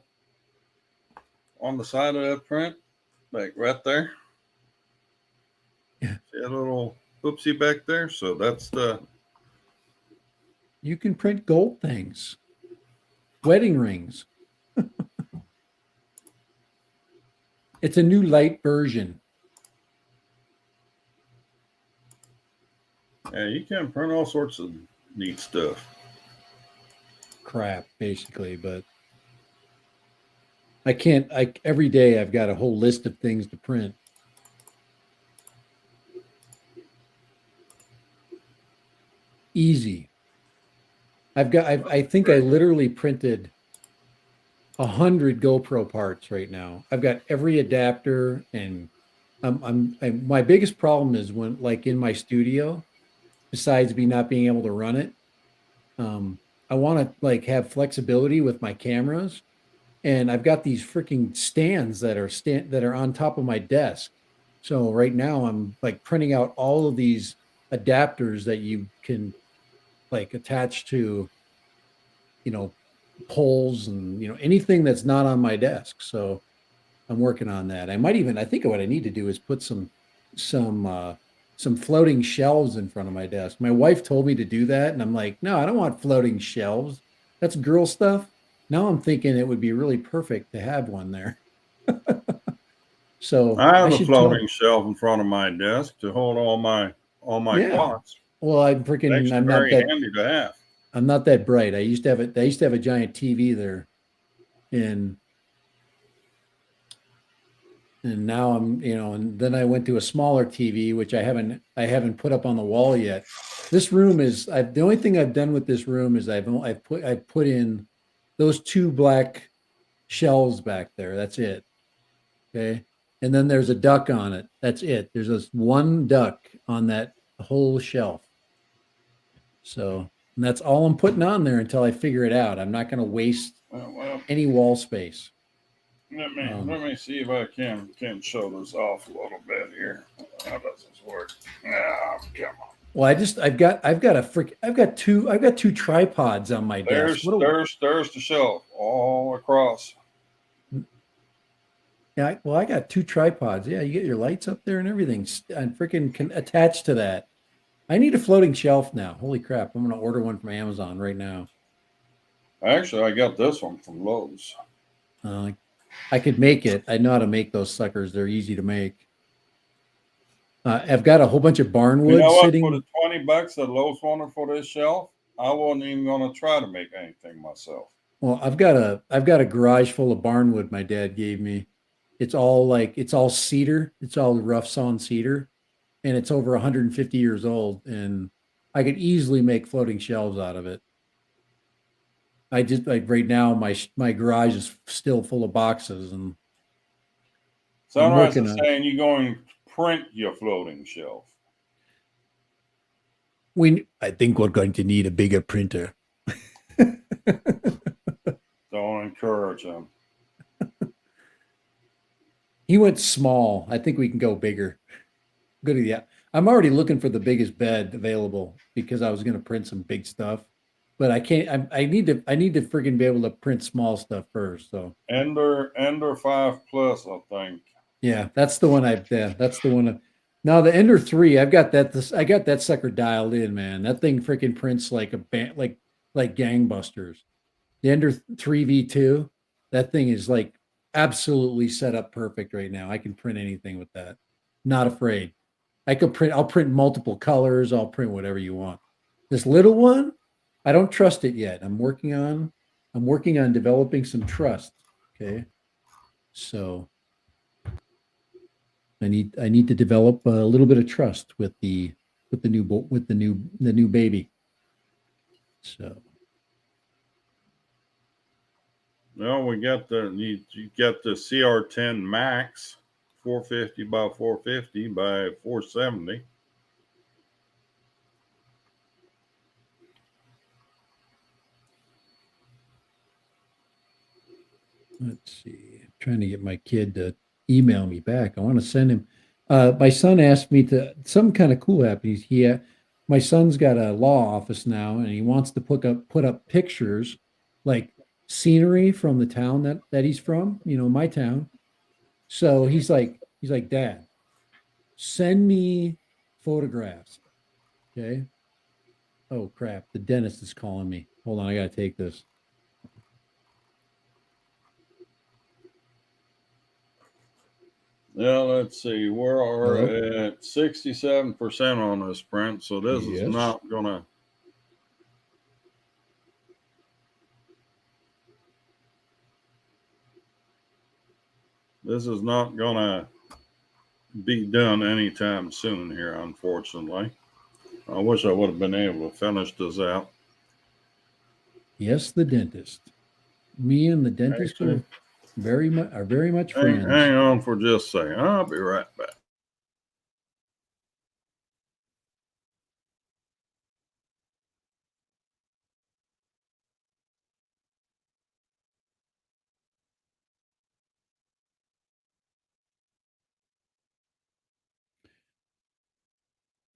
side of that print, like right there. Yeah. See a little oopsie back there. So that's the. You can print gold things, wedding rings. It's a new light version. Yeah, you can print all sorts of neat stuff. Crap, basically, but I can't. I every day I've got a whole list of things to print. Easy. I think I literally printed 100 GoPro parts right now. I've got every adapter, and my biggest problem is when, like, in my studio, besides me not being able to run it, um, I want to like have flexibility with my cameras, and I've got these freaking stands that are on top of my desk. So right now I'm like printing out all of these adapters that you can like attach to, you know, poles and anything that's not on my desk. So I'm working on that. I think what I need to do is put some some floating shelves in front of my desk. My wife told me to do that, and I'm like, no, I don't want floating shelves. That's girl stuff. Now I'm thinking it would be really perfect to have one there. So I I have a should tell. floating shelf in front of my desk to hold all my Yeah. clocks. Well, It's actually very handy to have. I'm not that bright. I used to have a giant TV there, and now and then I went to a smaller TV, which I haven't put up on the wall yet. This room is the only thing I've done with this room is I've put in those two black shelves back there. That's it. Okay. And then there's a duck on it. That's it. There's this one duck on that whole shelf. So and that's all I'm putting on there until I figure it out. I'm not going to waste Well, any wall space. let me see if I can show this off a little bit here. How does this work? Ah, come on. Well, I've got two tripods on my desk. There's the shelf all across. Yeah, well, I got two tripods. Yeah, you get your lights up there and everything, and freaking can attach to that. I need a floating shelf now. Holy crap! I'm gonna order one from Amazon right now. Actually, I got this one from Lowe's. Uh, I could make it. I know how to make those suckers. They're easy to make. I've got a whole bunch of You barnwood know what? For sitting. the $20 that Lowe's wanted for this shelf, I wasn't even gonna try to make anything myself. Well, I've got a garage full of barnwood my dad gave me. It's all cedar. It's all rough sawn cedar, and it's over 150 years old. And I could easily make floating shelves out of it. I just like right now my garage is still full of boxes, and I'm Sunrise working is on. saying you're going to print your floating shelf. I think we're going to need a bigger printer. Don't encourage them. He went small. I think we can go bigger. Good, yeah. I'm already looking for the biggest bed available because I was going to print some big stuff, but I can't. I need to freaking be able to print small stuff first. So Ender 5 Plus, I think. yeah, that's the one yeah, that's the one. Now the Ender 3, I got that sucker dialed in, man. That thing freaking prints like a band, like gangbusters. The Ender 3 V2, that thing is like absolutely set up perfect right now. I can print anything with that. Not afraid. I'll print multiple colors, I'll print whatever you want. This little one, I don't trust it yet. I'm working on developing some trust. Okay. So I need to develop a little bit of trust with the new baby. So Well, we got you got the CR10 Max 450 by 450 by 470. Let's see. I'm trying to get my kid to email me back. I want to send him. My son asked me to some kind of cool app. My son's got a law office now, and he wants to put up pictures, like scenery from the town that he's from. My town. So he's like, Dad, send me photographs. Okay. Oh crap! The dentist is calling me. Hold on, I gotta take this. Yeah, let's see. We are Hello. at 67% on this print, so this is Yes. not gonna. This is not gonna be done anytime soon here, unfortunately. I wish I would have been able to finish this out. Yes, the dentist. Me and the dentist Actually, are very much hang friends. on for just a second. I'll be right back.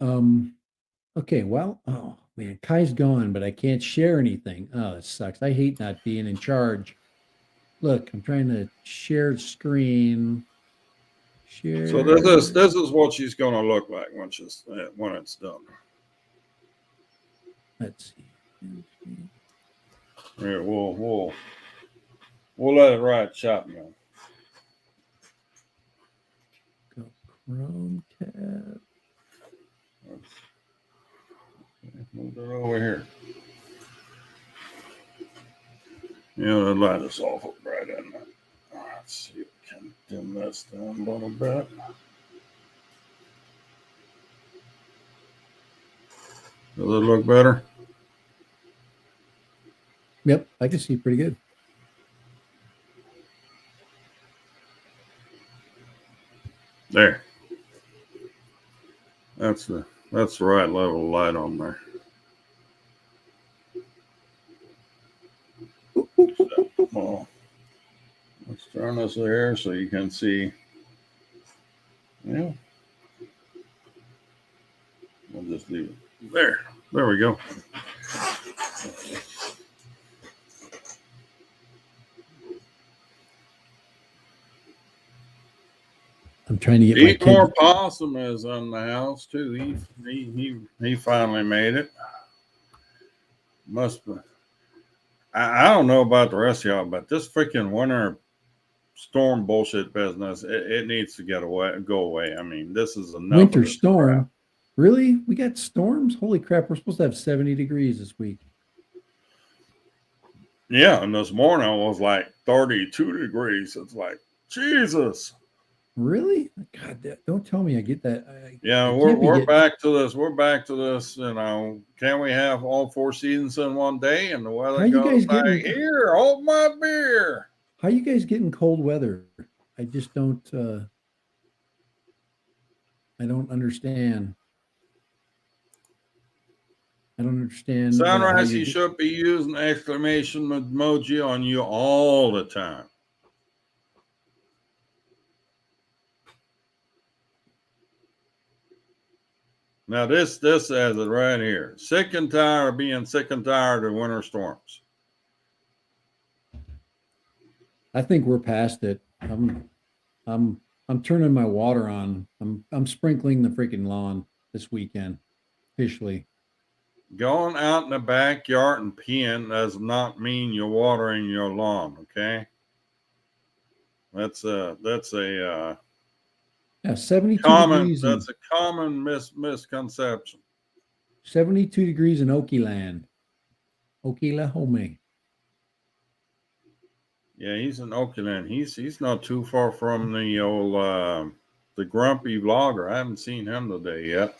Um, okay, well, oh man, Kai's gone, but I can't share anything. Oh, it sucks. I hate not being in charge. Look, I'm trying to share screen. So this is Share. this is what she's gonna look like when it's done. Let's see. Yeah, we'll let it ride shotgun. Go Chrome tab. Let's move it over here. The light is awful bright in there. Let's see if we can dim this down a little bit. Does it look better? Yep, I can see pretty good. There. That's the right level of light on there. So, well, let's turn this here so you can see. Yeah, we'll just leave it there. There we go. I'm trying to get my Eat kid. more possum is in the house too. He finally made it. Must be. I don't know about the rest of y'all, but this freaking winter storm bullshit business, it needs to go away. I mean, this is enough of Winter this crap. storm. Really? We got storms? Holy crap, we're supposed to have 70 degrees this week. Yeah, and this morning it was like 32 degrees. It's like Jesus. Really? God, don't tell me I get that. Yeah, I we're can't be we're getting. back to this. We're back to this. Can we have all four seasons in one day? And the How weather you goes guys like, getting? here, hold my beer. How you guys getting cold weather? I just don't. I don't understand. I don't understand how Sunrise, you he get. should be using exclamation emoji on you all the time. Now this says it right here. Sick and tired of being sick and tired of winter storms. I think we're past it. I'm I'm turning my water on. I'm sprinkling the freaking lawn this weekend officially. Going out in the backyard and peeing does not mean you're watering your lawn, okay? That's a Yeah, 72 common degrees that's and a common misconception. 72 degrees in Okie Oklahoma. Yeah, he's in Oakland. He's not too far from the old the grumpy vlogger. I haven't seen him today yet.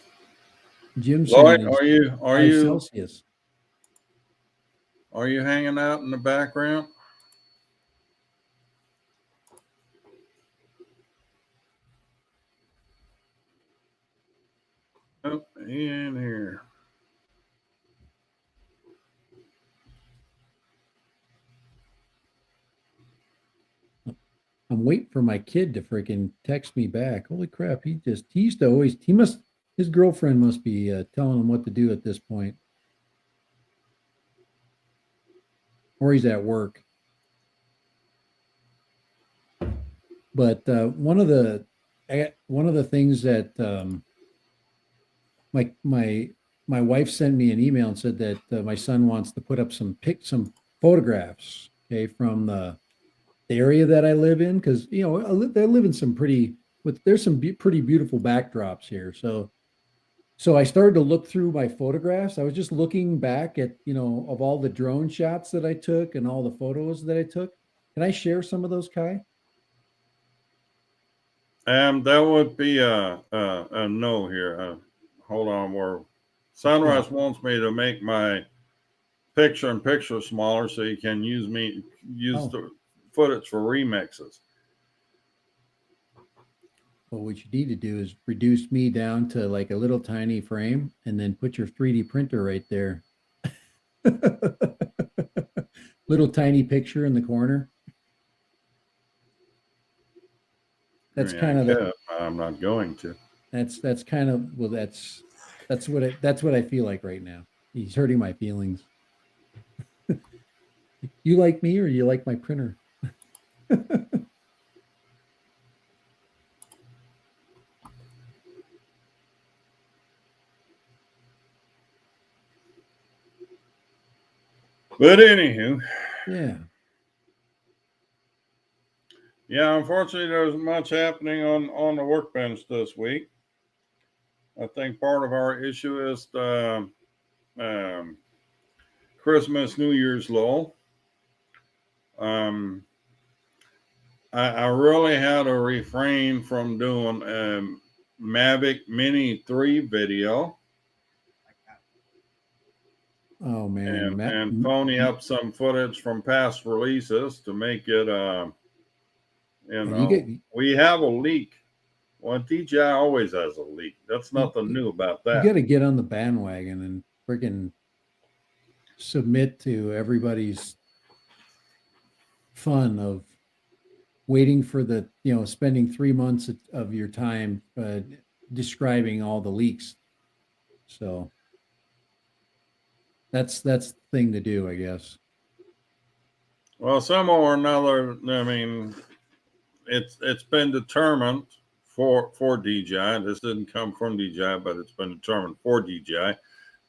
Jim saying Lloyd, it's are you are 5 you Celsius. are you hanging out in the background? in here. I'm waiting for my kid to freaking text me back. Holy crap! He used to always his girlfriend must be telling him what to do at this point, or he's at work. But one of the things that my my my wife sent me an email and said that my son wants to put up some photographs, okay, from the area that I live in, because I live in some there's some pretty beautiful backdrops here. So I started to look through my photographs. I was just looking back at of all the drone shots that I took and all the photos that I took. Can I share some of those, Kai? That would be a no here. Hold on, where Yeah. Sunrise wants me to make my picture in picture smaller so you can use Oh, the footage for remixes. well, what you need to do is reduce me down to like a little tiny frame and then put your 3D printer right there. Little tiny picture in the corner. I That's mean, I kind of the could. I'm not going to. that's kind of well that's what I feel like right now. He's hurting my feelings. You like me or you like my printer? But anywho, Yeah. yeah, unfortunately, there's much happening on the workbench this week. I think part of our issue is the um, Christmas, New Year's lull. Um, I really had to refrain from doing Mavic Mini 3 video Oh man, and pony up some footage from past releases to make it, you get we have a leak. Well, DJI always has a leak. That's nothing new about you that. got to get on the bandwagon and freaking submit to everybody's fun of waiting for spending 3 months of your time describing all the leaks. So that's the thing to do, I guess. Well, somehow or another, I mean, it's been determined for DJI. This didn't come from DJI, but it's been determined for DJI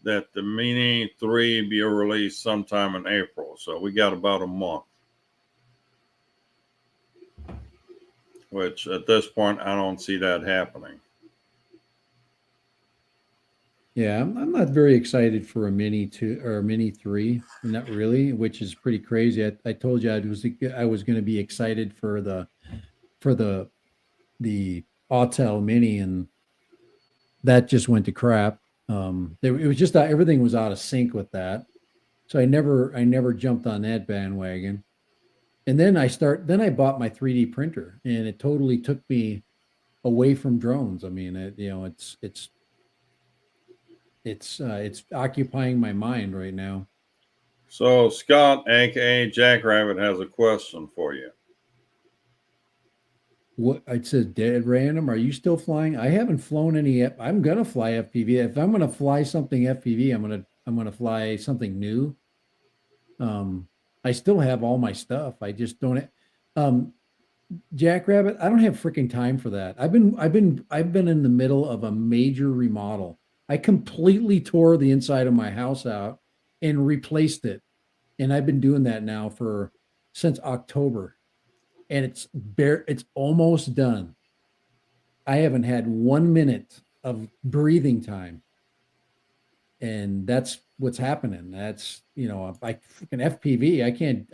that the Mini 3 be released sometime in April. So we got about a month. Which at this point I don't see that happening. Yeah, I'm not very excited for a Mini 2 or a Mini 3, not really, which is pretty crazy. I told you I was going to be excited for the the Autel Mini, and that just went to crap. It was just everything was out of sync with that, so I never jumped on that bandwagon. And then I bought my 3D printer, and it totally took me away from drones. I mean, it's occupying my mind right now. So Scott, aka Jackrabbit, has a question for you. What it says dead random. Are you still flying? I haven't flown any. I'm gonna fly FPV. If I'm gonna fly something FPV, I'm gonna fly something new. Um, I still have all my stuff. I just don't. Um, Jackrabbit, I don't have freaking time for that. I've been in the middle of a major remodel. I completely tore the inside of my house out and replaced it, and I've been doing that now for since October, and it's almost done. I haven't had 1 minute of breathing time, and that's what's happening. That's I freaking FPV. I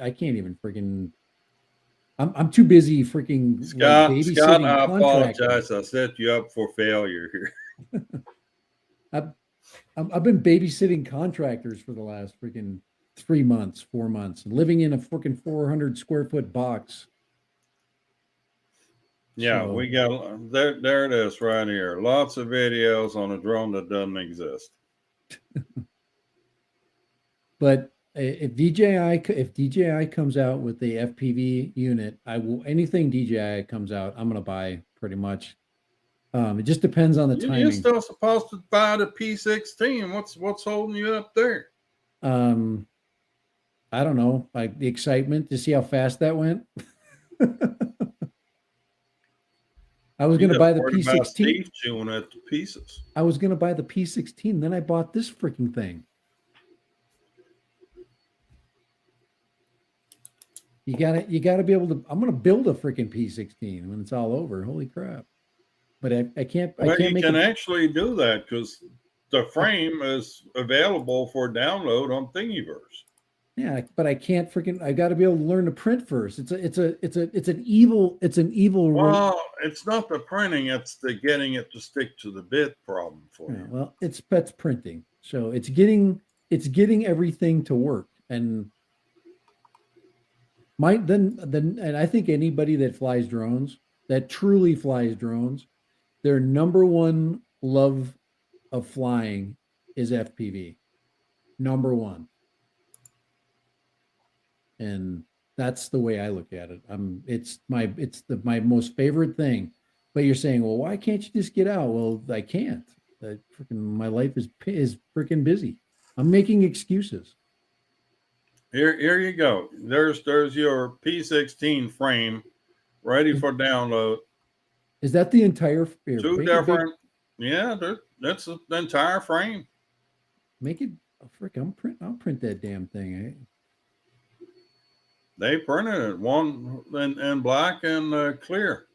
can't even freaking. I'm too busy freaking like Scott, babysitting I contractors. apologize. I set you up for failure here. I've I've been babysitting contractors for the last freaking 3 months, 4 months, living in a freaking 400 square foot box. Yeah, So, we got there. There it is, right here. Lots of videos on a drone that doesn't exist. but if DJI comes out with the FPV unit, I will anything DJI comes out, I'm gonna buy pretty much. It just depends on the You're timing. still supposed to buy the P16. What's holding you up there? Um, I don't know, like the excitement to see how fast that went. I was You gonna just buy the worried about P16. Steve chewing it to pieces. I was gonna buy the P16, then I bought this freaking thing. You gotta be able to. I'm gonna build a freaking P16 when it's all over. Holy crap! But I Well, can't you make can it. actually do that because the I, frame is available for download on Thingiverse. yeah, but I can't freaking. I got to be able to learn to print first. It's an evil. Well, it's not the printing; it's the getting it to stick to the bit problem for Yeah, you. well, that's printing. So it's getting everything to work. And and I think anybody that flies drones, that truly flies drones, their number one love of flying is FPV. Number one. And that's the way I look at it. It's my most favorite thing. But you're saying, well, why can't you just get out? Well, I can't. My life is freaking busy. I'm making excuses. Here you go. There's your P16 frame ready Is, for download. is that the entire here? Two Make it big. different, yeah, that's the entire frame. Make it oh, frick. I'll print that damn thing. They printed it one in black and clear.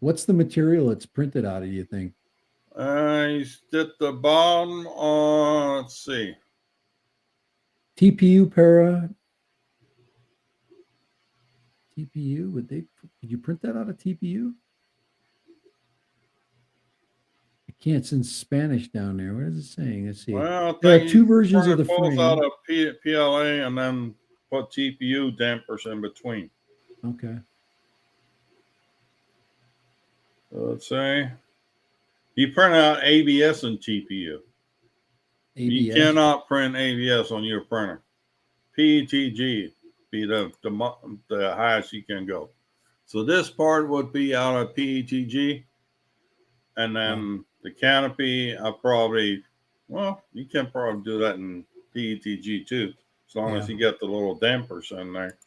What's the material it's printed out of, you think? He's at the bottom. Let's see. TPU para TPU? Could you print that out of TPU? I can't. It's in Spanish down there. What is it saying? Let's see. Well, I There are think two you versions of printed the both out frame. of PLA and then put TPU dampers in between. Okay. Let's say you print out ABS and TPU. You ABS. cannot print ABS on your printer. PETG be the highest you can go. So this part would be out of PETG, and Wow. then the canopy, you can probably do that in PETG too, as long as Yeah. you get the little dampers in there.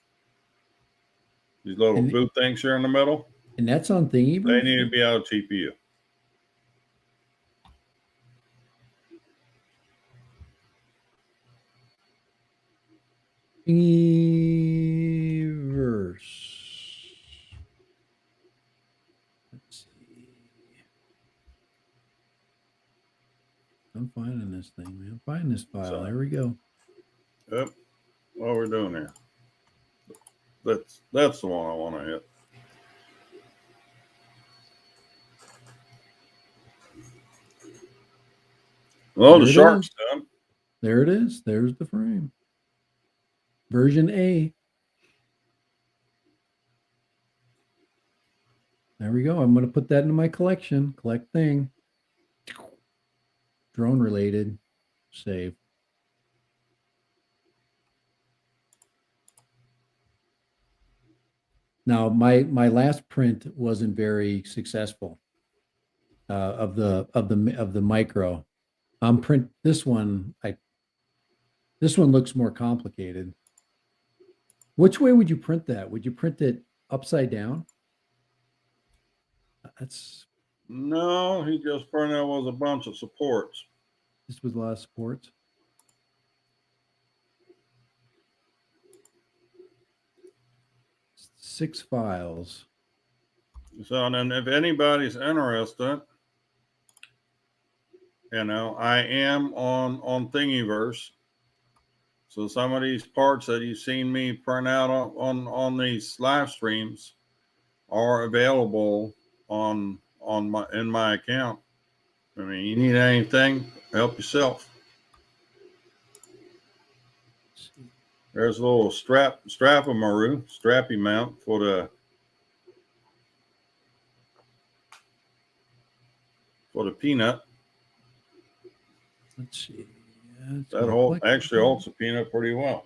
These little And blue things here in the middle, and that's on they Thingiverse? need to be out of TPU. Thingiverse. Let's see. I'm finding this thing, man. Find this file. So, There we go. yep, what we're doing here. That's the one I want to hit. Well, the There it shark's is. done. There it is. There's the frame. Version A. There we go. I'm going to put that into my collection. Collect thing. Drone related. Save. Now, my last print wasn't very successful of the micro. Print this one. This one looks more complicated. Which way would you print that? Would you print it upside down? That's No, he just printed was a bunch of supports. This with a lot of supports. Six files. So then, if anybody's interested, I am on Thingiverse. So some of these parts that you've seen me print out on these live streams are available on my account. I mean, you need anything, help yourself. There's a little strappy mount for the for the peanut. Let's see. That's That my actually collection. holds the peanut pretty well.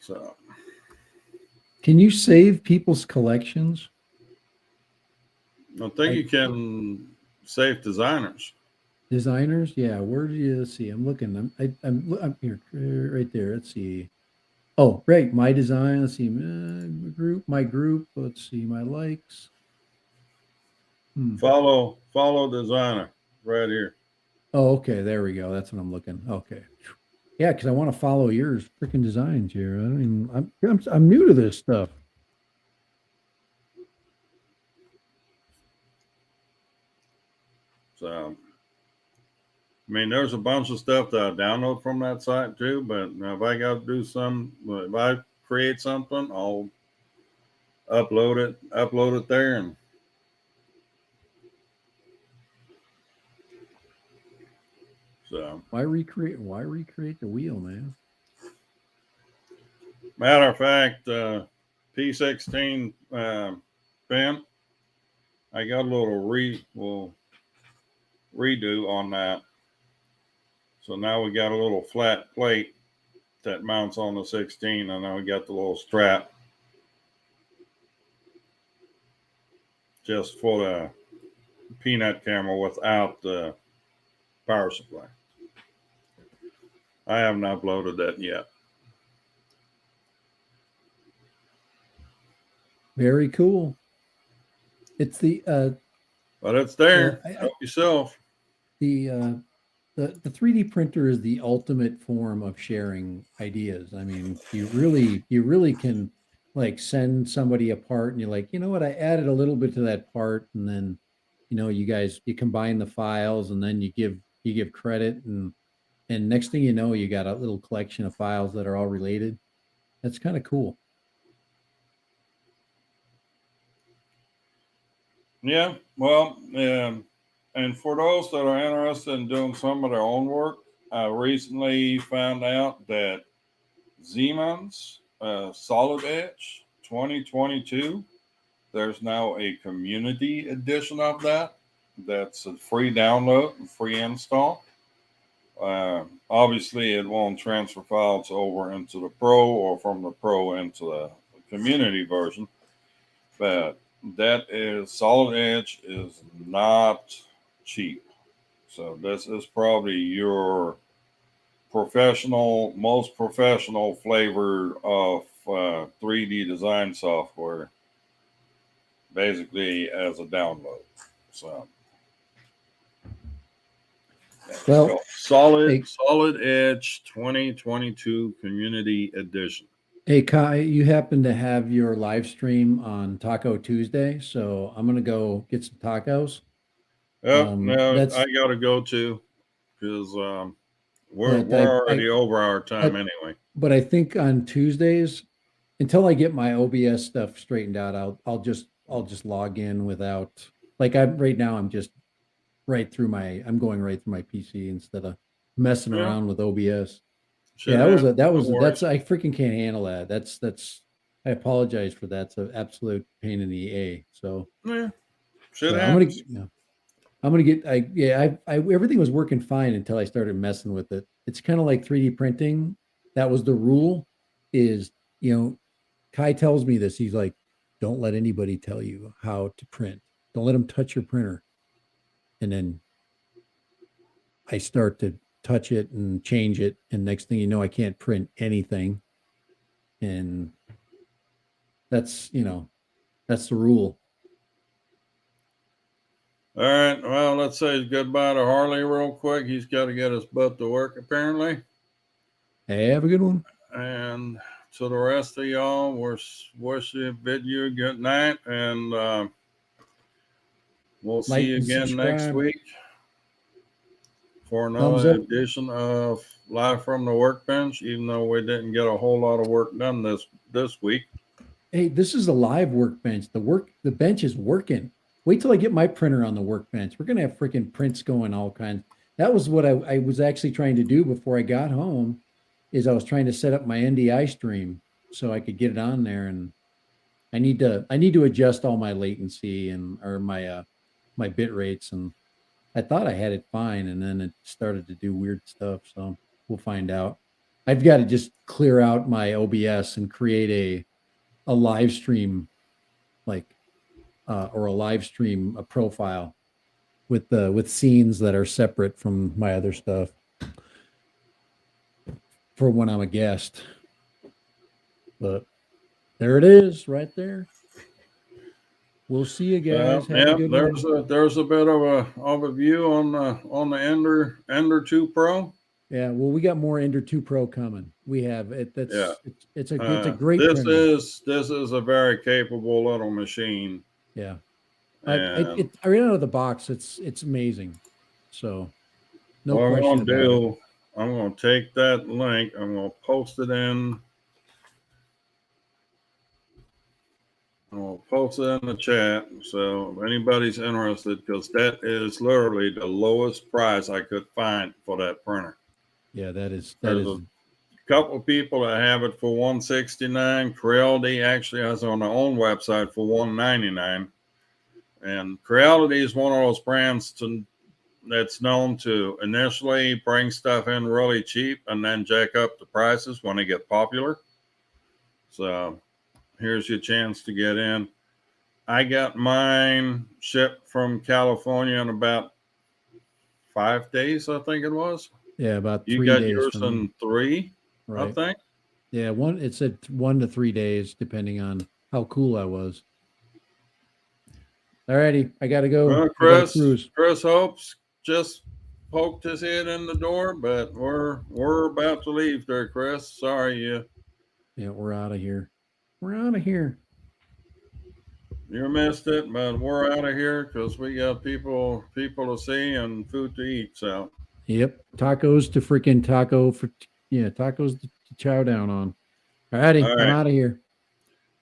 So Can you save people's collections? I think you can save designers. Designers? Yeah. Where do you let's see? I'm looking. I'm here right there. Let's see. Oh, right. My design. Let's see. My group. Let's see. My likes. Follow designer right here. Oh, okay. There we go. That's what I'm looking. Okay. Yeah, because I want to follow yours freaking designs here. I don't even. I'm new to this stuff. So I mean, there's a bunch of stuff that I download from that site too. But if I got to do if I create something, I'll upload it there, and so. Why recreate? Why recreate the wheel, man? Matter of fact, P16 pen, I got a little redo on that. So now we got a little flat plate that mounts on the 16, and now we got the little strap just for the peanut camera without the power supply. I haven't uploaded that yet. Very cool. It's But it's there. I, Help yourself. the 3D printer is the ultimate form of sharing ideas. I mean, you really can like send somebody a part and you're like, you know what, I added a little bit to that part, and then you combine the files, and then you give credit, and next thing you know, you got a little collection of files that are all related. That's kind of cool. Yeah, well, and for those that are interested in doing some of their own work, I recently found out that Siemens Solid Edge 2022, there's now a community edition of that. That's a free download and free install. Obviously, it won't transfer files over into the Pro or from the Pro into the community version, but that is Solid Edge is not cheap. So this is probably your most professional flavor of 3D design software, basically as a download. So Well, hey, Solid Edge 2022 Community Edition. hey, Kai, you happen to have your live stream on Taco Tuesday, so I'm gonna go get some tacos. Oh no, That's I gotta go to because but we're already over our time but anyway. but I think on Tuesdays, until I get my OBS stuff straightened out, I'll just log in without like I right now I'm just I'm going right through my PC instead of messing Yeah, around with OBS. shit Yeah, happens. No that's worries. I freaking can't handle that. That's I apologize for that. It's an absolute pain in the A. Yeah, shit So happens. I'm gonna get I yeah I everything was working fine until I started messing with it. It's kind of like 3D printing. That was the rule. Is Kai tells me this. He's like, don't let anybody tell you how to print. Don't let them touch your printer. And then I start to touch it and change it, and next thing you know, I can't print anything. And that's the rule. All right. Well, let's say goodbye to Harley real quick. He's got to get his butt to work apparently. Hey, have a good one. And to the rest of y'all, bid you a good night, and we'll see Like you and again next subscribe. week for Thumbs another up. edition of Live from the Workbench. Even though we didn't get a whole lot of work done this week. Hey, this is a live workbench. The bench is working. Wait till I get my printer on the workbench. We're gonna have freaking prints going all kinds. That was what I was actually trying to do before I got home, is I was trying to set up my NDI stream so I could get it on there, and I need to adjust all my latency or my bit rates, and I thought I had it fine, and then it started to do weird stuff. So we'll find out. I've got to just clear out my OBS and create a live stream, like or a live stream a profile with scenes that are separate from my other stuff for when I'm a guest. But there it is, right there. We'll see you guys. Have a good one. There's a bit of a view on the Ender 2 Pro. Yeah, well, we got more Ender 2 Pro coming. We have it. It's a great this printer. This is a very capable little machine. Yeah, right out of the box, it's amazing. So, no what question I'm about gonna do, it. I'm gonna take that link. I'm gonna post it in. I'll post it in the chat. So if anybody's interested, because that is literally the lowest price I could find for that printer. Yeah, that is a couple of people that have it for $169. Creality actually has on their own website for $199. And Creality is one of those brands that's known to initially bring stuff in really cheap and then jack up the prices when they get popular. So here's your chance to get in. I got mine shipped from California in about 5 days, I think it was. Yeah, about 3 days. You got yours in 3, right. I think. Yeah, it said 1 to 3 days, depending on how cool I was. All righty, I got to go. Well, Chris Hopes just poked his head in the door, but we're about to leave there, Chris. Sorry, Yeah, we're out of here. We're out of here. You missed it, but we're out of here because we got people to see and food to eat. So. Yep, tacos to freaking tacos to chow down on. All righty, I'm out of here.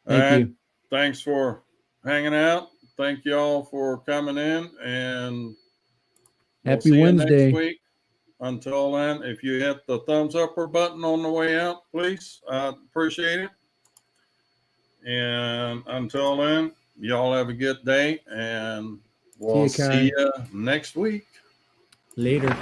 Thank you. Thanks for hanging out. Thank you all for coming in, and happy Wednesday. Next week. Until then, if you hit the thumbs up or button on the way out, please, I appreciate it. And until then, y'all have a good day, and we'll see you next week. Later.